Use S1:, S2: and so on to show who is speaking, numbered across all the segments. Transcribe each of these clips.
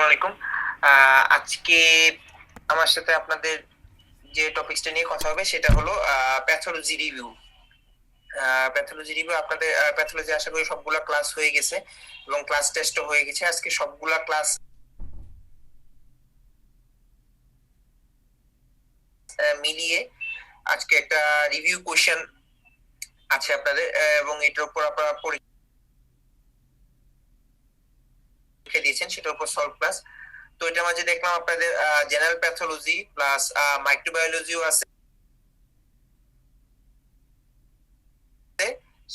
S1: আসসালামু আলাইকুম। আজকে আমার সাথে আপনাদের যে টপিকসটা নিয়ে কথা হবে সেটা হলো প্যাথোলজি রিভিউ। প্যাথোলজি রিভিউ আপনাদের প্যাথোলজি আশা করি সবগুলা ক্লাস হয়ে গেছে এবং ক্লাস টেস্টও হয়ে গেছে। আজকে সবগুলা ক্লাস মিলিয়ে আজকে একটা রিভিউ কোশ্চেন আছে আপনাদের এবং এটার উপর আপনারা পরীক্ষা দিয়েছেন সেটার উপর সলভ ক্লাস। তো এটার মাঝে দেখলাম আপনাদের জেনারেল প্যাথোলজি প্লাস মাইক্রোবায়োলজিও আছে,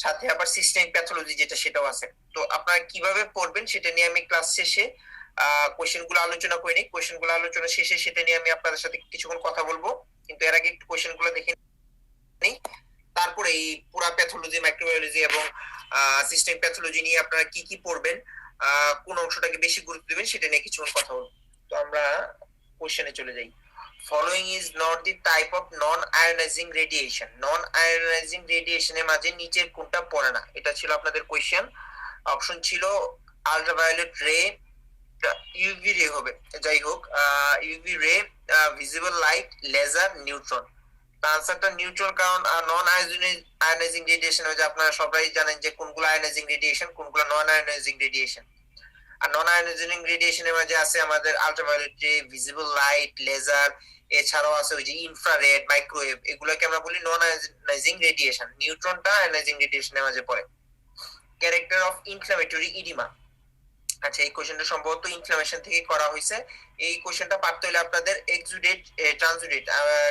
S1: সাথে আবার সিস্টেমিক প্যাথোলজি যেটা সেটাও আছে। তো আপনারা কিভাবে পড়বেন সেটা নিয়ে আমি ক্লাস শেষে কোশ্চেন গুলো আলোচনা করে নিই। কোশ্চেন গুলো আলোচনা শেষে সেটা নিয়ে আমি আপনাদের সাথে কিছুক্ষণ কথা বলবো, কিন্তু এর আগে একটু কোশ্চেন গুলো দেখে নিই। তারপরে এই পুরা প্যাথোলজি, মাইক্রোবায়োলজি এবং সিস্টেমিক প্যাথোলজি নিয়ে আপনারা কি কি পড়বেন, কোন অংশটাকে বেশি গুরুত্ব দেবেন সেটা নিয়ে কিছুক্ষণ কথা বলবো। তো আমরা কোশ্চেনে চলে যাই। Following is not the type of non-ionizing radiation. Non-ionizing radiation এর মাঝে নিচের কোনটা পড়ে না? এটা ছিল আপনাদের কোশ্চেন। অপশন ছিল আল্ট্রাভায়োলেট রে, ইউভি রে হবে, যাই হোক, ইউভি রে, ভিজিবল লাইট, লেজার, নিউট্রন। আনসারটা নিউট্রন, কারণ নন আয়োনাইজিং রেডিয়েশন হচ্ছে, আপনারা সবাই জানেন যে কোনগুলো আয়োনাইজিং রেডিয়েশন কোনগুলো নন আয়োনাইজিং রেডিয়েশন। আর নন আয়োনাইজিং রেডিয়েশনের মাঝে আছে আমাদের আল্ট্রাভায়োলেট রে, ভিজিবল লাইট, লেজার, এছাড়াও আছে ওই যে ইনফ্রারেড, মাইক্রোওয়েভ, এগুলোকে আমরা বলি নন আয়োনাইজিং রেডিয়েশন। নিউট্রনটা আয়োনাইজিং রেডিয়েশনের মাঝে পড়ে। Character of inflammatory oedema. আচ্ছা, এই কোশ্চেনটা সম্ভবত ইনফ্লামেশন থেকে করা হয়েছে। এই কোশ্চেনটা পারতে হলে আপনাদের এক্সুডেট, ট্রান্সুডেট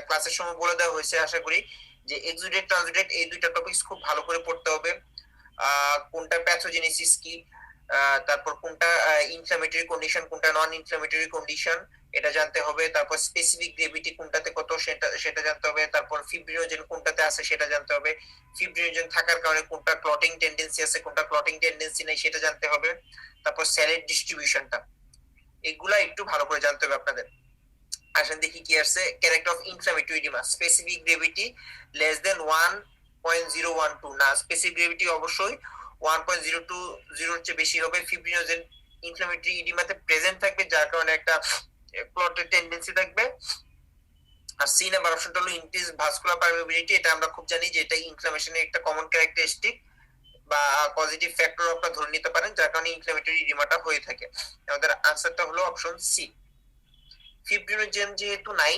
S1: ক্লাসের সময় বলে দেওয়া হয়েছে আশা করি, যে এক্সুডেট ট্রান্সুডেট এই দুইটা টপিকস খুব ভালো করে পড়তে হবে। কোনটা প্যাথোজেনেসিস কি, তারপর কোনটা ইনফ্লামেটরি কন্ডিশন, কোনটা নন ইনফ্লামেটরি কন্ডিশন, এটা জানতে হবে। তারপর স্পেসিফিক গ্রেভিটি কোনটাতে কত সেটা জানতে হবে। তারপর ফিব্রিনোজেন কোনটাতে আছে সেটা জানতে হবে। ফিব্রিনোজেন থাকার কারণে কোনটা ক্লটিং টেন্ডেন্সি আছে, কোনটা ক্লটিং টেন্ডেন্সি নেই সেটা জানতে হবে। তারপর সেলের ডিস্ট্রিবিউশনটা, এগুলা একটু ভালো করে জানতে হবে আপনাদের। আসেন দেখি কি আসছে। Character of inflammatory oedema, specific gravity less than 1.012, না, স্পেসিফিক গ্রেভিটি অবশ্যই 1.020 এর চেয়ে বেশি হবে। ফিব্রিনোজেন ইনফ্লামেটরি ইডিমাতে প্রেজেন্ট থাকবে, যার কারণে একটা ক্লটের টেন্ডেন্সি থাকবে। আর সি নাম্বার অপশনটা হলো ইনক্রিজ ভাস্কুলার পারমিবিলিটি। এটা আমরা খুব জানি যে এটা ইনফ্লামেশনের একটা কমন ক্যারেক্টারিস্টিক বা পজিটিভ ফ্যাক্টর আপনারা ধরে নিতে পারেন, যার কারণে ইনফ্লামেটরি ইডিমাটা হয়ে থাকে। আমাদের আনসারটা হলো অপশন সি। ফিব্রিনোজেন যেহেতু নাই,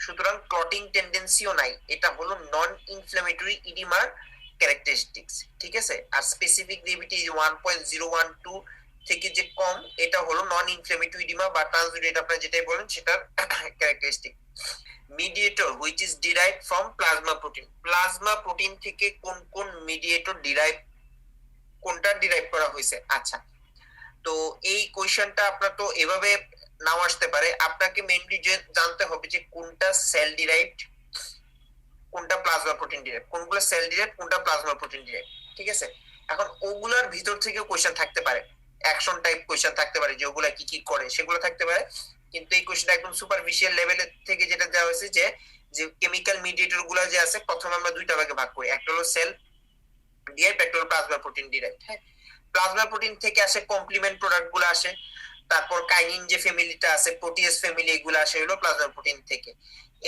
S1: সুতরাং ক্লটিং টেন্ডেন্সিও নাই, এটা হলো নন ইনফ্লামেটরি ইডিমার ক্যারেক্টারিস্টিক্স, ঠিক আছে। আর স্পেসিফিক গ্রেভিটি 1.012 থেকে যে কম, এটা হলো নন ইনফ্লামেটরি ইডিমা বা ট্রান্সমিটেড, আপনারা যেটাই বলেন সেটার characteristic. Mediator which is derive from plasma protein. Plasma protein থেকে কোন কোন মিডিয়েটর ডিরাইভ, কোনটা ডিরাইভ করা হয়েছে? আচ্ছা, তো এই কোয়েশ্চেনটা আপনার তো এভাবে নাও আসতে পারে। আপনাকে মেইনলি জানতে হবে যে কোনটা সেল ডিরাইভড, কোনটা প্লাজমা প্রোটিন ডিরাইভ, কোনগুলো সেল ডিরাইভ, কোনটা প্লাজমা প্রোটিন ডিরাইভ, ঠিক আছে। এখন ওগুলার ভিতর থেকে কোয়েশ্চেন থাকতে পারে, অ্যাকশন টাইপ কোয়েশ্চেন থাকতে পারে, যে ওগুলা কি কি করে সেগুলো থাকতে পারে। কিন্তু এই কোয়েশ্চেনটা একদম সুপারফিশিয়াল লেভেলের থেকে যেটা দেওয়া হয়েছে, যে যে কেমিক্যাল মিডিয়েটর গুলো যে আছে, প্রথমে আমরা দুইটা ভাগে ভাগ করি, একটা হলো সেল ডিরাইভ, একটা হলো প্লাজমা প্রোটিন ডিরাইভ। হ্যাঁ, প্লাজমা প্রোটিন থেকে আসে কমপ্লিমেন্ট প্রোডাক্ট গুলো আসে, তারপর কাইনিন যে ফ্যামিলিটা আছে, প্রোটিয়াস ফ্যামিলি, এগুলো আসে হলো প্লাজমা প্রোটিন থেকে।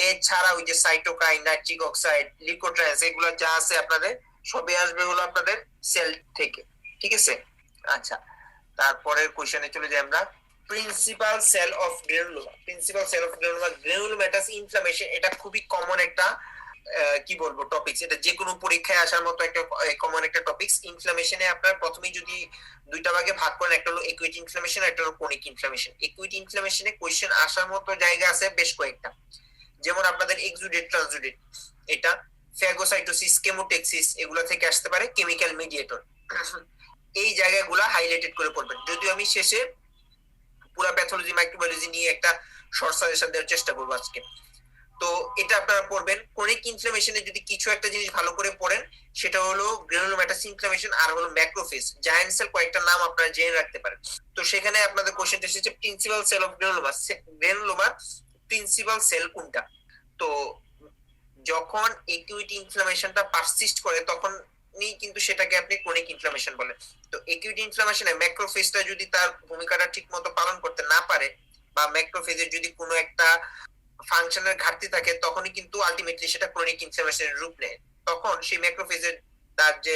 S1: এছাড়া ওই যে সাইটোকাইন, নাইট্রিক অক্সাইড, লিউকোট্রাইন্স, এগুলো যা আছে আপনাদের সবই আসবে হলো আপনাদের সেল থেকে, ঠিক আছে। আচ্ছা, তারপরের কোশ্চেনে চলে যাই আমরা। Principal cell of granuloma. Principal cell of granuloma, granulomatous inflammation, এটা খুবই কমন একটা কি বলবো টপিকস, এটা যে কোনো পরীক্ষায় আসার মতো একটা কমন একটা টপিকস। ইনফ্লামেশনে আপনার প্রথমেই যদি দুইটা ভাগে ভাগ করেন, একটা হলো একুইট ইনফ্লামেশন, একটা হলো ক্রনিক ইনফ্লামেশন। একুইট ইনফ্লামেশনে কোশ্চেন আসার মতো জায়গা আছে বেশ কয়েকটা, যেমন আপনাদের এক্সুডেট, ট্রান্সুডেট, এটা ফ্যাগোসাইটোসিস, কেমোটেক্সিস, এগুলো থেকে আসতে পারে কেমিক্যাল মিডিয়েটর। এই জায়গাগুলো হাইলাইটেড করে পড়বেন, যদিও আমি শেষে পুরো প্যাথোলজি, মাইক্রোবায়োলজি নিয়ে একটা শর্ট সাজেশন দেওয়ার চেষ্টা করবো আজকে। তো এটা আপনারা পড়বেন। ক্রনিক ইনফ্লামেশনে যদি কিছু একটা জিনিস ভালো করে পড়েন, সেটা হলো গ্রানুলোমাটাস ইনফ্লামেশন আর হলো ম্যাক্রোফেজ, জায়ান্ট সেল, কয়েকটা নাম আপনারা জেনে রাখতে পারেন। তো সেখানে আপনাদের কোশ্চেনটা এসেছে প্রিন্সিপাল সেল অফ গ্রানুলোমা। গ্রানুলোমার প্রিন্সিপাল সেল কোনটা? তো যখন একিউট ইনফ্লামেশনটা পারসিস্ট করে, তখন তখনই কিন্তু সেটাকে আপনি ক্রনিক ইনফ্লামেশন বলেন। তো একিউট ইনফ্লামেশনে ম্যাক্রোফেজটা যদি তার ভূমিকাটা ঠিকমতো পালন করতে না পারে বা ম্যাক্রোফেজের যদি কোনো একটা ফাংশনের ঘাটতি থাকে তখনই কিন্তু আলটিমেটলি সেটা ক্রনিক ইনফ্লামেশনের রূপ নেয়। তখন সেই ম্যাক্রোফেজের তার যে,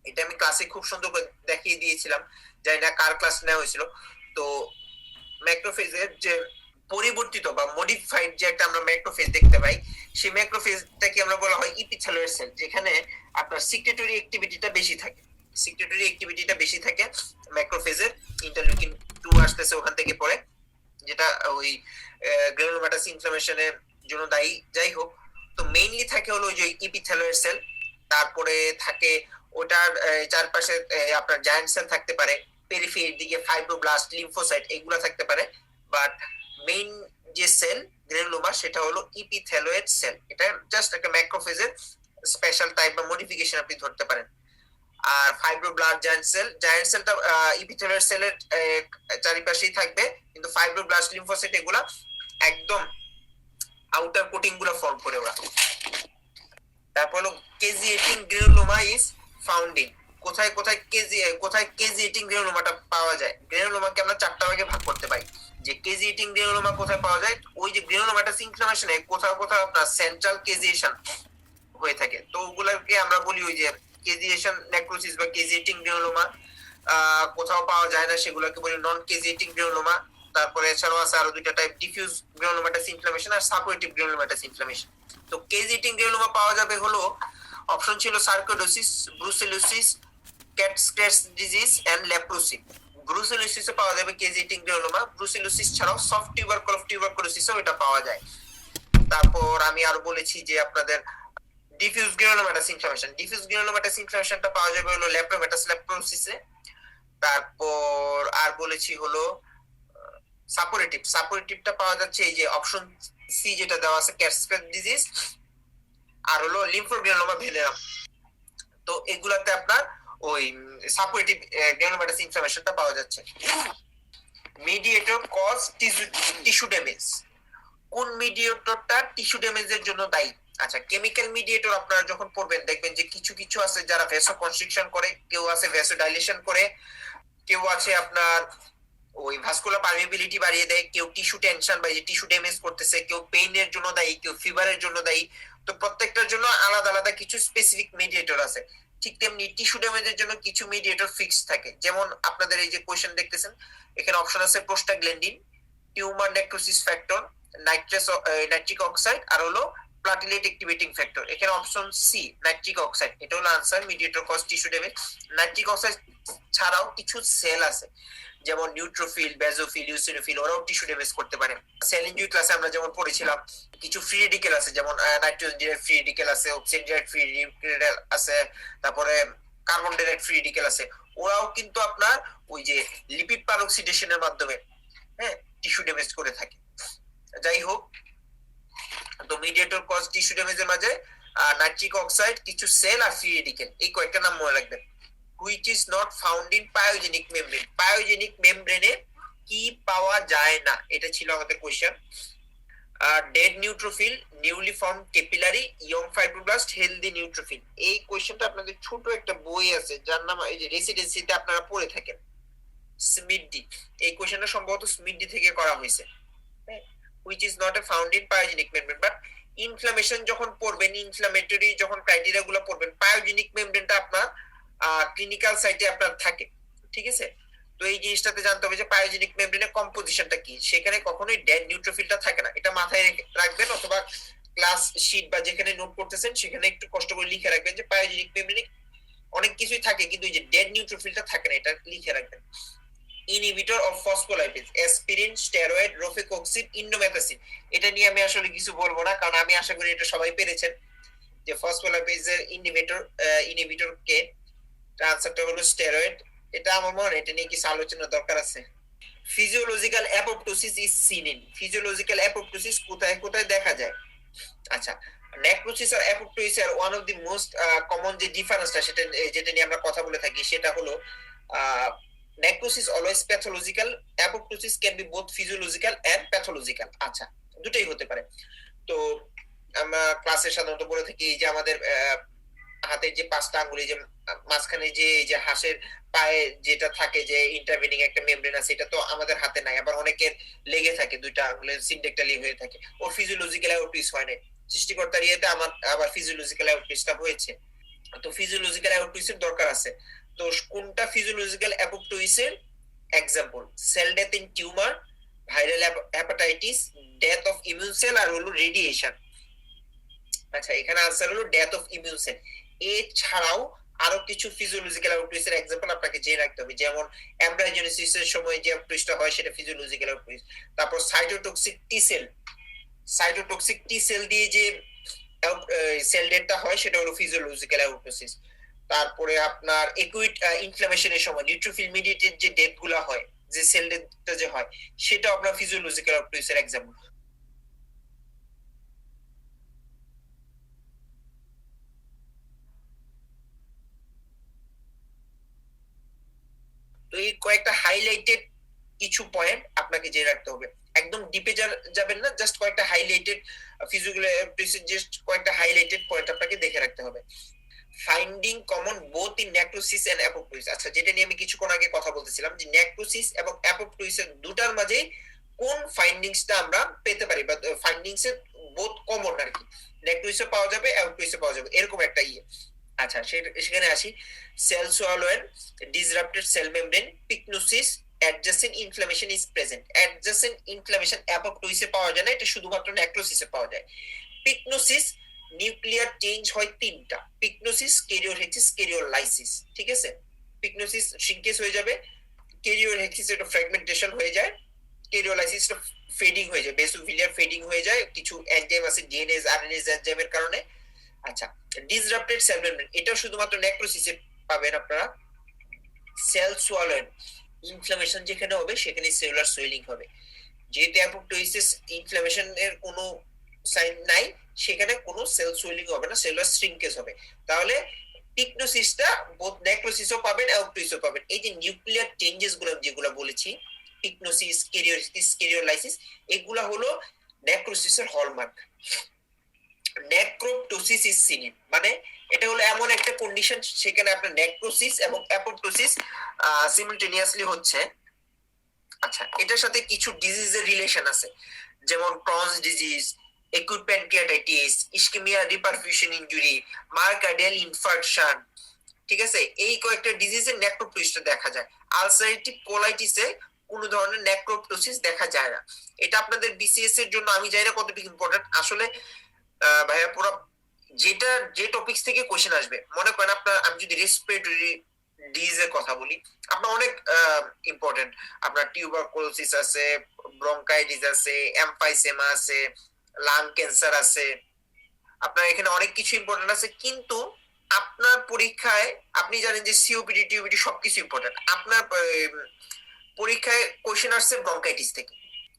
S1: এটা আমি ক্লাসে খুব সুন্দর করে দেখিয়ে দিয়েছিলাম, জানি না কার ক্লাস নেওয়া হয়েছিল। তো ম্যাক্রোফেজের যে পরিবর্তিত বা মডিফাইড যে একটা আমরা ম্যাক্রোফেজ দেখতে পাই, সেই ম্যাক্রোফেজটাকে আমরা বলা হয় ইপিথেলয়েড সেল, যেখানে আপনার সিক্রেটরি অ্যাক্টিভিটিটা বেশি থাকে। সিক্রেটরি অ্যাক্টিভিটিটা বেশি থাকে ম্যাক্রোফেজের, ইন্টারলিউকিন 2 আসতেছে ওখান থেকে পড়ে, যেটা ওই গ্রানুলোমাটাস ইনফ্লামেশনের জন্য দায়ী। যাই হোক, তো মেইনলি থাকে হলো ওই যে ইপিথেলয়েড সেল, তারপরে থাকে ওটার চারপাশে আপনার জায়ান্ট সেল থাকতে পারে, পেরিফেরির দিকে ফাইব্রোব্লাস্ট, লিম্ফোসাইট এগুলো থাকতে পারে, বাট মেইন যে সেল গ্রানুলোমা সেটা হলো ইপিথেলয়েড সেল। এটা জাস্ট একটা ম্যাক্রোফেজের স্পেশাল টাইপ বা মডিফিকেশন আপনি ধরতে পারেন। আর ফাইব্রোব্লাস্ট, জায়ান্ট সেলটা ইপিথেলয়েড সেলের চারিপাশেই থাকবে, কিন্তু ফাইব্রোব্লাস্ট, লিম্ফোসাইট এগুলা একদম আউটার কোটিং গুলো ফর্ম করে ওরা। তারপর হলো কেজিয়েটিং গ্রানুলোমা ইজ ফাউন্ড ইন, কোথায় কোথায় কেজিয়েটিং গ্রানুলোমাটা পাওয়া যায়। গ্রানুলোমাকে আমরা চারটা ভাগে ভাগ করতে পারি, যে কেজিয়েটিং গ্রানুলোমা কোথায় পাওয়া যায়, ওই যে গ্রানুলোমাটাস ইনফ্লামেশনে কোথাও কোথাও আপনার সেন্ট্রাল কেজিয়েশন হয়ে থাকে, তো ওগুলোকে আমরা বলি ওই যে কেজিয়েশন নেক্রোসিস বা কেজিয়েটিং গ্রানুলোমা। কোথাও পাওয়া যায় না সেগুলোকে বলি নন কেজিয়েটিং গ্রানুলোমা। তারপরে এছাড়াও আছে আরো দুইটা টাইপ, ডিফিউজ গ্রানুলোমাটাস ইনফ্লামেশন আর সাপোরেটিভ গ্রানুলোমাটাস ইনফ্লামেশন। তো কেজিয়েটিং গ্রানুলোমা পাওয়া যাবে হলো, অপশন ছিল sarcoidosis, brucellosis, cat's disease and leprosy. ব্রুসেলোসিসে পাওয়া যাবে কেজিয়েটিং গ্রানুলোমা, ব্রুসেলোসিস ছাড়াও সফট টিউবারকুলোসিসও এটা পাওয়া যায়। তারপর আমি আরো বলেছি যে আপনাদের diffuse granulomatous inflammation, diffuse granulomatous ইনফ্লামেশনটা পাওয়া যাবে হলো লেপ্রোমেটাস লেপ্রোসিসে। তারপর আর বলেছি হলো সাপোরেটিভটা পাওয়া যাচ্ছে এই যে অপশন সি যেটা দেওয়া আছে, ক্যাটস ডিজিজ, আর হলো লিম্ফোগ্রানুলোমা ভেনেরাম। তো এগুলাতে আপনার ওই সাপোরেটিভ গ্রানুলোমাটাস ইনফ্লামেশনটা পাওয়া যাচ্ছে। মিডিয়েটর কজ টিস্যু ড্যামেজ, কোন মিডিয়েটরটা টিস্যু ড্যামেজের জন্য দায়ী? আচ্ছা, কেমিক্যাল মিডিয়েটর আপনারা যখন পড়বেন দেখবেন যে কিছু কিছু আছে যারা ভেসো কনস্ট্রিকশন করে, কেউ আছে ভেসো ডাইলেশন করে, কেউ আছে আপনার ওই ভাস্কুলার পারমিবিলিটি বাড়িয়ে দেয়, কেউ টিস্যু টেনশন বা টিস্যু ড্যামেজ করতেছে, কেউ পেইনের জন্য দায়ী, কেউ ফিভারের জন্য দায়ী। তো প্রত্যেকটার জন্য আলাদা আলাদা কিছু স্পেসিফিক মিডিয়েটর আছে। ঠিক তেমনি টিস্যু ড্যামেজের জন্য কিছু মিডিয়েটর ফিক্স থাকে, যেমন আপনাদের এই যে কোশ্চেন দেখতেছেন এখানে অপশন আছে prostaglandin, tumour necrosis factor, nitric oxide, আর হলো প্লাটিলেট অ্যাক্টিভেটিং ফ্যাক্টর। এখানে অপশন সি নাইট্রিক অক্সাইড, এটা হলো answer, mediator cause tissue damage. Nitric oxide ছাড়াও কিছু সেল আছে যেমন নিউট্রোফিল, বেজোফিল, ইউসিনোফিল, ওরাও টিস্যু ড্যামেজ করতে পারে। সেল ইনজুরি ক্লাসে আমরা যেমন পড়েছিলাম কিছু ফ্রি রেডিকেল আছে, যেমন নাইট্রোজেন ডিরাইভড ফ্রি রেডিকেল আছে, অক্সিজেন ডিরাইভড ফ্রি রেডিকেল আছে, তারপরে কার্বন ডিরাইভড ফ্রি রেডিকেল আছে, ওরাও কিন্তু আপনার ওই যে লিপিড পারঅক্সিডেশনের মাধ্যমে টিস্যু ড্যামেজ করে থাকে। যাই হোক, তো মিডিয়েটর কজ টিস্যু ড্যামেজের মাঝে নাইট্রিক অক্সাইড, কিছু সেল আর ফ্রি রেডিকেল, এই কয়েকটা নাম মনে রাখবেন। which is not found in pyogenic membrane, pyogenic membrane কি পাওয়া যায় না, এটা ছিল আমাদের question. Dead neutrophil, newly form capillary, young fibroblast, healthy neutrophil. এই কোশ্চেনটা আপনাদের ছোট একটা বই আছে যার নাম এই যে রেসিডেন্সিতে আপনারা পড়ে থাকেন, স্মিডি। এই কোশ্চেনটা সম্ভবত স্মিডি থেকে করা হয়েছে, which is not found in pyogenic membrane। But inflammation যখন পড়বেন, ইনফ্লামেটরি যখন ক্রাইটেরিয়া গুলো পড়বেন, পায়োজেনিক মেমব্রেনটা আপনার ক্লিনিক্যাল সাইটে আপনার থাকে, ঠিক আছে। তো এই জিনিসটাতে জানতে হবে যে পায়োজেনিক মেমব্রেনের কম্পোজিশনটা কি, সেখানে কখনোই ডেড নিউট্রোফিলটা থাকে না, এটা মাথায় রাখবেন, অথবা ক্লাস শীট বা যেখানে নোট করতেছেন সেখানে একটু কষ্ট করে লিখে রাখবেন যে পায়োজেনিক মেমব্রেনে অনেক কিছুই থাকে কিন্তু এই যে ডেড নিউট্রোফিলটা থাকে না, এটা লিখে রাখবেন। Inhibitor of phospholipase, aspirin, steroid, rofecoxib, indomethacin. এটা নিয়ে আমি আসলে কিছু বলবো না, কারণ আমি আশা করি এটা সবাই পেরেছেন যে ফসফোলাইপেজের ইনহিবিটর কে, আনসারটা হলো স্টেরয়েড। এটা আমার মনে হয় এটা নিয়ে কিছু আলোচনা দরকার আছে। Physiological apoptosis is seen in, physiological apoptosis কোথায় কোথায় দেখা যায়? আচ্ছা, নেক্রোসিস আর অ্যাপোপ্টোসিস এর one of the most common যে ডিফারেন্সটা সেটা যেটা নিয়ে আমরা কথা বলে থাকি সেটা হলো necrosis always pathological, apoptosis can be both physiological and pathological। আচ্ছা, দুটোই হতে পারে। তো আমরা ক্লাসে সাধারণত বলে থাকি যে আমাদের হাতে হাতের যে 5টা আঙ্গুল, যে মাঝখানে যে হাঁসের পায়ে যেটা থাকে, যে ইন্টারভেনিং একটা মেমব্রেন আছে, এটা তো আমাদের হাতে নাই। আবার অনেকের লেগে থাকে 2টা আঙ্গুলের সিনডেক্টালি হয়ে থাকে, ওর ফিজিওলজিক্যাল আউটপিস হয় না। সৃষ্টিকর্তার ইয়েতে আমার আবার ফিজিওলজিক্যাল আউটপিসটা হয়েছে। তো ফিজিওলজিক্যাল অ্যাপোপ্টোসিসের দরকার আছে। তো কোনটা ফিজিওলজিক্যাল অ্যাপোপ্টোসিসের example? Cell death in tumour, viral hepatitis, death of immune cell, আর হলো রেডিয়েশন। আচ্ছা, এখানে আনসার হলো ডেথ অফ ইমিউন সেল। এছাড়াও আরো কিছু ফিজিওলজিক্যাল অ্যাপোপ্টোসিসের এক্সাম্পল আপনাকে জেনে রাখতে হবে, যেমন এমব্রায়োজেনেসিসের সময় যে অ্যাপোপ্টোসিসটা হয় সেটা ফিজিওলজিক্যাল অ্যাপোপ্টোসিস। তারপর সাইটোটক্সিক টি সেল, সাইটোটক্সিক টি সেল দিয়ে যে সেল ডেথটা হয় সেটা হলো ফিজিওলজিক্যাল অ্যাপোপ্টোসিস। তারপরে আপনার একুইট ইনফ্লামেশনের সময় নিউট্রোফিল মিডিয়েটেড যে ডেথ গুলা হয়, যে সেল ডেথটা যে হয়, সেটা আপনার ফিজিওলজিক্যাল অ্যাপোপ্টোসিসের এক্সাম্পল। তো এই কয়েকটা হাইলাইটেড কিছু পয়েন্ট আপনাকে জেনে রাখতে হবে। একদম ডিপে যাবেন না, জাস্ট কয়েকটা হাইলাইটেড ফিজিওলজিক্যাল অ্যাপোপ্টোসিস, জাস্ট কয়েকটা হাইলাইটেড পয়েন্ট আপনাকে দেখে রাখতে হবে। Finding common both in necrosis and apoptosis. আচ্ছা, যেটা নিয়ে আমি কিছুক্ষণ আগে কথা বলতেছিলাম, যে নেক্রোসিস এবং অ্যাপোপ্টোসিস দুটার মাঝে কোন ফাইন্ডিংসটা আমরা পেতে পারি, বা ফাইন্ডিংস এর বোথ কমন আর কি, নেক্রোসিসে পাওয়া যাবে, অ্যাপোপ্টোসিসে পাওয়া যাবে, এরকম একটা ইয়ে। আচ্ছা, সেখানে আসি। Cell swallow and disrupted cell membrane, pyknosis, adjacent inflammation is present. Adjacent inflammation অ্যাপোপ্টোসিসে পাওয়া যায় না, এটা শুধুমাত্র নেক্রোসিসে পাওয়া যায়। পিকনোসিস, নিউক্লিয়ার চেঞ্জ হয় 3টা, পিকনোসিস, কেরিওহেক্সিস, কেরিওলাইসিস। ঠিক আছে, পিকনোসিস শ্রিঙ্কেজ হয়ে যাবে, কেরিওহেক্সিস এটা ফ্র্যাগমেন্টেশন হয়ে যায়, কেরিওলাইসিস ফেডিং হয়ে যায়, বেসোভিলিয়ার ফেডিং হয়ে যায়, কিছু এনজাইম আছে ডিএনএস আরএনএস এনজাইমের কারণে। আচ্ছা, ডিসরাপ্টেড সেল মেমব্রেন, এটা শুধুমাত্র নেক্রোসিসে পাবেন আপনারা। সেল সোয়ালোয়েড, ইনফ্লামেশন যেখানে হবে সেখানে সেলুলার সোয়েলিং হবে। যেহেতু অ্যাপোপ্টোসিস ইনফ্লামেশন এর কোনো সাইন নাই, সেখানে কোনো সেল সোয়েলিং হবে না, সেলুলার শ্রিঙ্কেজ হবে। তাহলে পিকনোসিসটা বোথ নেক্রোসিসও পাবেন, অ্যাপোপ্টোসিসও পাবেন। এই যে নিউক্লিয়ার চেঞ্জেস গুলো যেগুলো বলেছি, পিকনোসিস, কেরিওসিস, কেরিওলাইসিস, এগুলা হলো নেক্রোসিসের হলমার্ক। নেক্রোপ্টোসিস ইজ সিন, মানে এটা হলো এমন একটা কন্ডিশন সেখানে আপনার নেক্রোসিস এবং অ্যাপোপ্টোসিস সিমিলটেনিয়াসলি হচ্ছে। আচ্ছা, এটার সাথে কিছু ডিজিজের রিলেশন আছে, যেমন Crohn's disease, acute pancreatitis, ischaemia reperfusion injury, myocardial infarction. ঠিক আছে, এই কয়েকটা ডিজিজের নেক্রোপ্টোসিস দেখা যায়। আলসারেটিভ কোলাইটিসে কোনো ধরনের নেক্রোপ্টোসিস দেখা যায় না। এটা আপনাদের বিসিএস এর জন্য আমি জানি না কতটুকু ইম্পর্টেন্ট আসলে। ভাইয়া পুরো যে টপিকস থেকে কোশ্চেন আসবে, মনে করেন আপনার, আমি যদি রেসপিরেটরি ডিজিজের কথা বলি, আপনার অনেক ইম্পর্টেন্ট, আপনার টিউবারকুলোসিস আছে, ব্রঙ্কাইটিস আছে, এমফাইসেমা আছে, লাং ক্যান্সার আছে, আপনার এখানে অনেক কিছু ইম্পর্টেন্ট আছে। কিন্তু আপনার পরীক্ষায় আপনি জানেন যে সিওপিডি টিউবিডি সবকিছু ইম্পর্টেন্ট, আপনার পরীক্ষায় কোশ্চেন আসছে ব্রঙ্কাইটিস থেকে,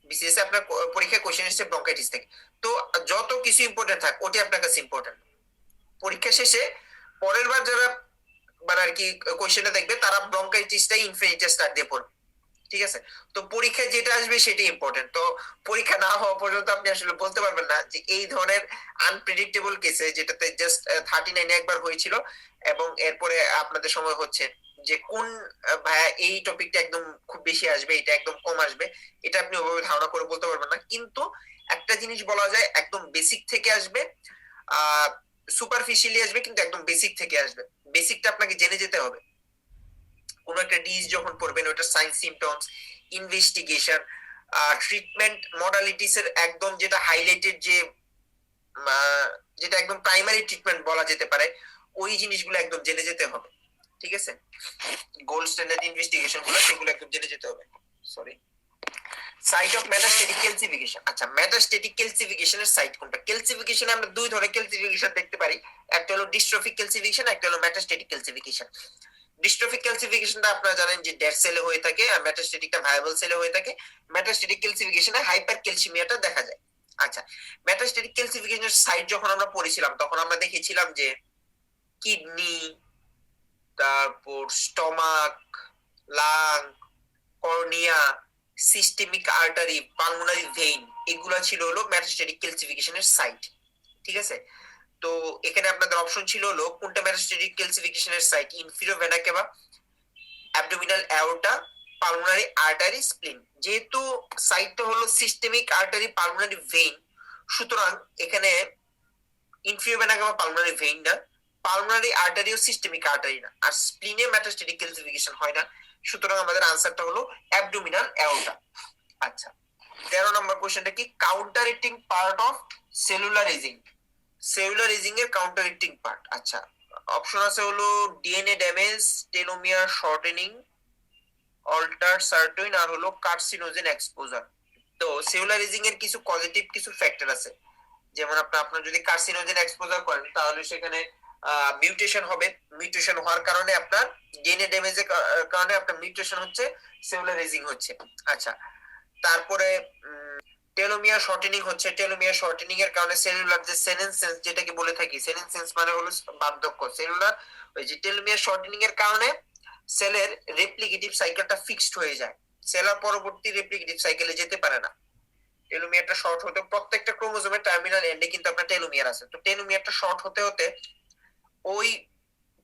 S1: বিসিএস আপনার পরীক্ষায় কোশ্চেন আসছে ব্রঙ্কাইটিস থেকে। তো যত কিছু ইম্পর্টেন্ট থাক, ওটি আপনার কাছে ইম্পর্টেন্ট। পরীক্ষা শেষে পরের বার যারা মানে আর কি কোশ্চেনটা দেখবে, তারা ব্রঙ্কাইটিসটাই ইনফিনিটি স্টার দিয়ে পড়বে। ঠিক আছে, তো পরীক্ষায় যেটা আসবে সেটাই ইম্পর্টেন্ট। তো পরীক্ষা না হওয়া পর্যন্ত আপনি আসলে বলতে পারবেন না যে এই ধরনের আনপ্রেডিক্টেবল কেসে, যেটাতে জাস্ট 39 একবার হয়েছিল এবং এরপরে আপনাদের সময় হচ্ছে, যে কোন ভাইয়া এই টপিকটা একদম খুব বেশি আসবে, এটা একদম কম আসবে, এটা আপনি ওভাবে ধারণা করে বলতে পারবেন না। কিন্তু একটা জিনিস বলা যায়, একদম বেসিক থেকে আসবে, আহ সুপারফিশিয়ালি আসবে, কিন্তু একদম বেসিক থেকে আসবে। বেসিকটা আপনাকে জেনে যেতে হবে। কোন একটা ডিজিজ যখন পড়বেন, ওটা sign symptoms, investigation, treatment modalities এর একদম যেটা হাইলাইটেড, যেটা একদম প্রাইমারি ট্রিটমেন্ট বলা যেতে পারে, ওই জিনিসগুলো একদম জেনে যেতে হবে। ঠিক আছে, গোল্ড স্ট্যান্ডার্ড ইনভেস্টিগেশন গুলো সেগুলো একদম জেনে যেতে হবে। Sorry, site of metastatic calcification. আচ্ছা, মেটাস্টেটিক ক্যালসিফিকেশনের সাইট কোনটা? ক্যালসিফিকেশনে আমরা দুই ধরনের ক্যালসিফিকেশন দেখতে পারি, একটা হলো ডিস্ট্রফিক ক্যালসিফিকেশন, একটা হলো মেটাস্টেটিক ক্যালসিফিকেশন। ডিস্ট্রফিক ক্যালসিফিকেশনটা আপনারা জানেন যে ডেড সেলে হয়ে থাকে, আর মেটাস্টেটিকটা ভায়াবল সেলে হয়ে থাকে। মেটাস্টেটিক ক্যালসিফিকেশনে হাইপার ক্যালসিমিয়াটা দেখা যায়। আচ্ছা, মেটাস্টেটিক ক্যালসিফিকেশনের সাইট যখন আমরা পড়েছিলাম, তখন আমরা দেখেছিলাম যে কিডনি, তারপর stomach, lung, cornea, systemic artery, pulmonary vein, এগুলা ছিল হলো মেটাস্টেটিক ক্যালসিফিকেশনের সাইট। ঠিক আছে, তো এখানে আপনাদের অপশন ছিল হলো কোনটা মেটাস্টেটিক ক্যালসিফিকেশনের site, inferior vena cava, abdominal aorta, pulmonary artery, spleen. যেহেতু সাইটটা হলো সিস্টেমিক আর্টারি পালমোনারি ভেইন, সুতরাং এখানে inferior vena cava pulmonary vein না, পালমোনারি আর্টারিও সিস্টেমিক আর্টারি না, আর স্প্লিনে মেটাস্টেটিক ক্যালসিফিকেশন হয় না, সুতরাং আমাদের আনসারটা হলো অ্যাবডোমিনাল অ্যাওর্টা। আচ্ছা, 13 নম্বর কোশ্চেনটা কি, counteracting part of cellular ageing. Cellular ageing এর কাউন্টার অ্যাক্টিং পার্ট, আচ্ছা অপশন আছে হলো DNA damage, telomere shortening, alter sirtuin, আর হলো কার্সিনোজেন এক্সপোজার। তো সেলুলার এজিং এর কিছু পজিটিভ কিছু ফ্যাক্টর আছে, যেমন আপনার যদি কার্সিনোজেন এক্সপোজার করেন তাহলে সেখানে মিউটেশন হবে, মিউটেশন হওয়ার কারণে আপনার ডিএনএ ড্যামেজের কারণে আপনার মিউটেশন হচ্ছে, সেলুলার এজিং হচ্ছে। আচ্ছা, তারপরে টেলোমিয়ার শর্টেনিং হচ্ছে, টেলোমিয়ার শর্টেনিং এর কারণে সেলুলার যে সেনেনসেন্স যেটাকে বলে থাকি, সেনেনসেন্স মানে হলো বার্ধক্য, সেলুলার ওই যে টেলোমিয়ার শর্টেনিং এর কারণে সেলের রেপ্লিকেটিভ সাইকেলটা ফিক্সড হয়ে যায়, সেলার পরবর্তী রেপ্লিকেটিভ সাইকেলে যেতে পারে না। টেলোমিয়ারটা শর্ট হতে প্রত্যেকটা ক্রোমোজোমের টার্মিনাল এন্ডে কিন্তু আপনার টেলোমিয়ার আছে, তো টেলোমিয়ারটা শর্ট হতে হতে ওই